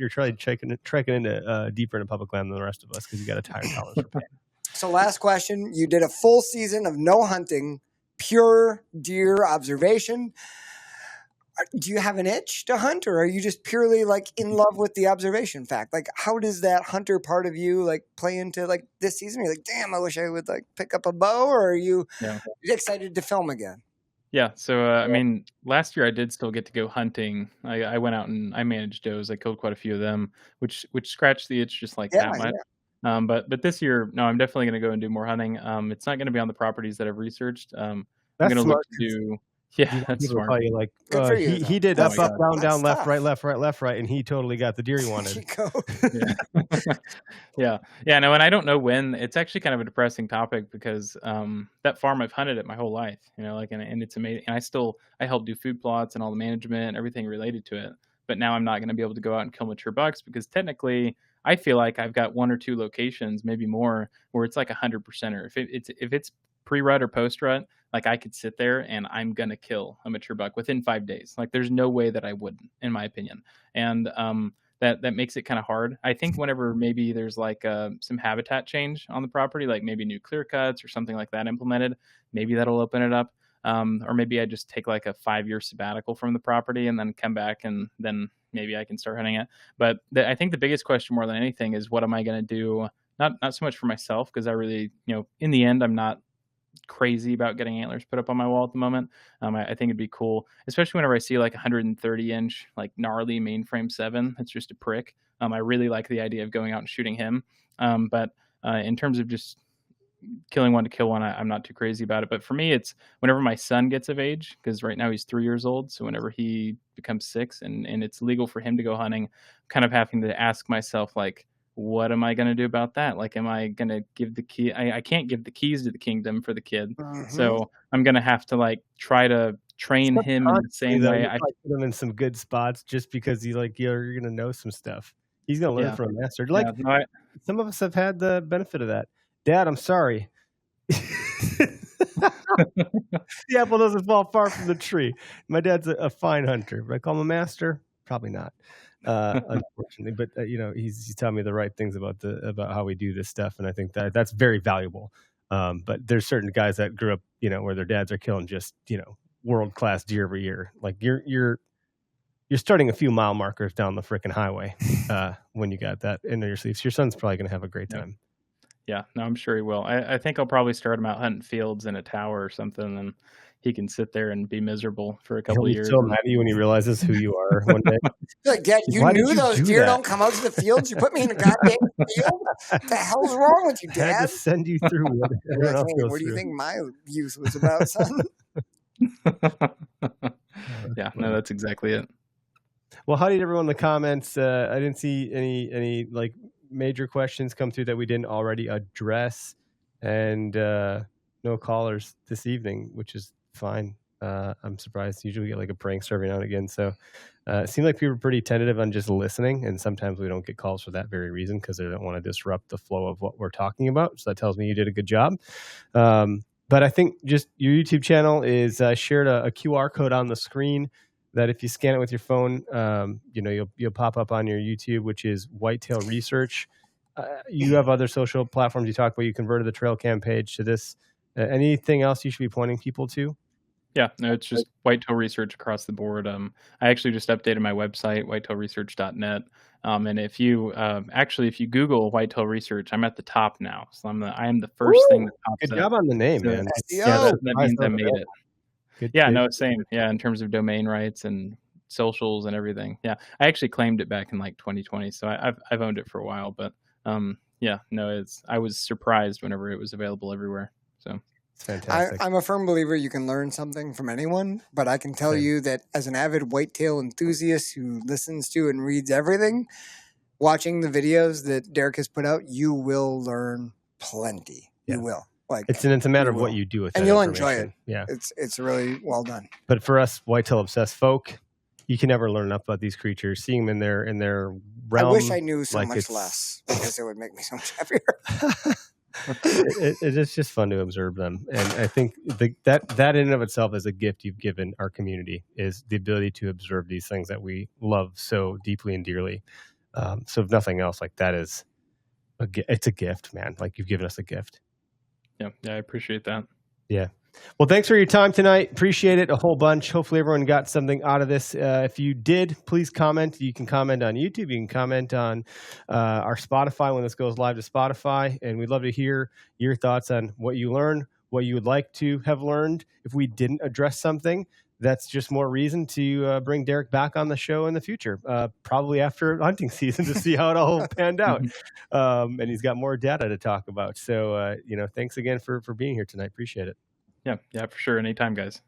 B: into deeper into public land than the rest of us because you got a tire tolerance for pain.
C: So last question: you did a full season of no hunting, pure deer observation. Do you have an itch to hunt, or are you just purely like in love with the observation fact? Like, how does that hunter part of you like play into like this season? You're like, damn, I wish I would like pick up a bow, or are you excited to film again?
G: Yeah. So, I mean, last year I did still get to go hunting. I went out and I managed does. I killed quite a few of them, which scratched the itch just like that much. Yeah. But this year, no, I'm definitely going to go and do more hunting. It's not going to be on the properties that I've researched. I'm going to look to do. Yeah, that's smart.
B: Call you like he did up, down, left, right, and he totally got the deer he wanted.
G: Yeah. No, and I don't know when. It's actually kind of a depressing topic because that farm I've hunted it my whole life, and it's amazing. And I help do food plots and all the management, everything related to it. But now I'm not going to be able to go out and kill mature bucks because technically I feel like I've got 1 or 2 locations, maybe more, where it's like 100%er. If it's pre-rut or post-rut, like I could sit there and I'm gonna kill a mature buck within 5 days. Like there's no way that I wouldn't, in my opinion. And that makes it kind of hard. I think whenever maybe there's like some habitat change on the property, like maybe new clear cuts or something like that implemented, maybe that'll open it up. Or maybe I just take like a 5-year sabbatical from the property and then come back and then maybe I can start hunting it. But I think the biggest question more than anything is what am I going to do? Not so much for myself, because I really, in the end, I'm not crazy about getting antlers put up on my wall at the moment. I think it'd be cool, especially whenever I see like 130-inch, like gnarly mainframe 7. It's just a prick. I really like the idea of going out and shooting him. But in terms of just killing one to kill one, I'm not too crazy about it. But for me, it's whenever my son gets of age, because right now he's 3 years old. So whenever he becomes 6 and it's legal for him to go hunting, I'm kind of having to ask myself, like, what am I going to do about that? Like, am I going to give the key? I can't give the keys to the kingdom for the kid.
C: Mhm.
G: So I'm going to have to like try to train him in the same way.
B: I put him in some good spots just because you're going to know some stuff. He's going to learn from a master. Like some of us have had the benefit of that. Dad, I'm sorry. The apple doesn't fall far from the tree. My dad's a fine hunter. But I call him a master? Probably not. Unfortunately, but he's telling me the right things about how we do this stuff, and I think that's very valuable. But there's certain guys that grew up, where their dads are killing just world-class deer every year. Like you're starting a few mile markers down the freaking highway when you got that in your sleeves. Your son's probably going to have a great time.
G: Yeah, no, I'm sure he will. I think I'll probably start him out hunting fields in a tower or something, and he can sit there and be miserable for a couple of years.
B: He'll be so mad at you when he realizes who you are one day.
C: Like, Dad, you knew those deer don't come out to the fields. You put me in a goddamn field. What the hell's wrong with you, Dad?
B: I had to send you through what everyone else goes
C: what do you
B: through.
C: think my youth was about, son?
G: Yeah, no, that's exactly it.
B: Well, how did everyone in the comments? I didn't see any like major questions come through that we didn't already address, and no callers this evening, which is fine. I'm surprised. Usually we get like a prank every now and again. So it seemed like people were pretty tentative on just listening, and sometimes we don't get calls for that very reason because they don't want to disrupt the flow of what we're talking about. So that tells me you did a good job. But I think just your YouTube channel is shared a QR code on the screen that if you scan it with your phone, you'll pop up on your YouTube, which is Whitetail Research. You have other social platforms you talk about. You converted the trail cam page to this. Anything else you should be pointing people to?
G: Yeah, no, it's just Whitetail Research across the board. I actually just updated my website, whitetailresearch.net. And if you Google Whitetail Research, I'm at the top now. So I am the first thing that pops up.
B: Good job on the name, man.
G: Yeah, that means I made it.
B: Good.
G: No, same. Yeah, in terms of domain rights and socials and everything. Yeah, I actually claimed it back in like 2020, so I've owned it for a while. But I was surprised whenever it was available everywhere. So
B: it's fantastic.
C: I'm a firm believer you can learn something from anyone, but I can tell you that as an avid whitetail enthusiast who listens to and reads everything, watching the videos that Derrick has put out, you will learn plenty. Yeah. You will. Like
B: it's a matter of what you do with it,
C: and you'll enjoy it.
B: Yeah,
C: it's really well done.
B: But for us whitetail obsessed folk, you can never learn enough about these creatures. Seeing them in their realm.
C: I wish I knew so much less because it would make me so much happier.
B: It is just fun to observe them, and I think that in and of itself is a gift you've given our community, is the ability to observe these things that we love so deeply and dearly. So if nothing else, like that is it's a gift, man. Like you've given us a gift.
G: Yeah, I appreciate that.
B: Yeah. Well, thanks for your time tonight. Appreciate it a whole bunch. Hopefully everyone got something out of this. If you did, please comment. You can comment on YouTube. You can comment on our Spotify when this goes live to Spotify. And we'd love to hear your thoughts on what you learned, what you would like to have learned. If we didn't address something, that's just more reason to bring Derrick back on the show in the future, probably after hunting season, to see how it all panned out. And he's got more data to talk about. So, thanks again for being here tonight. Appreciate it.
G: Yeah, for sure. Anytime, guys.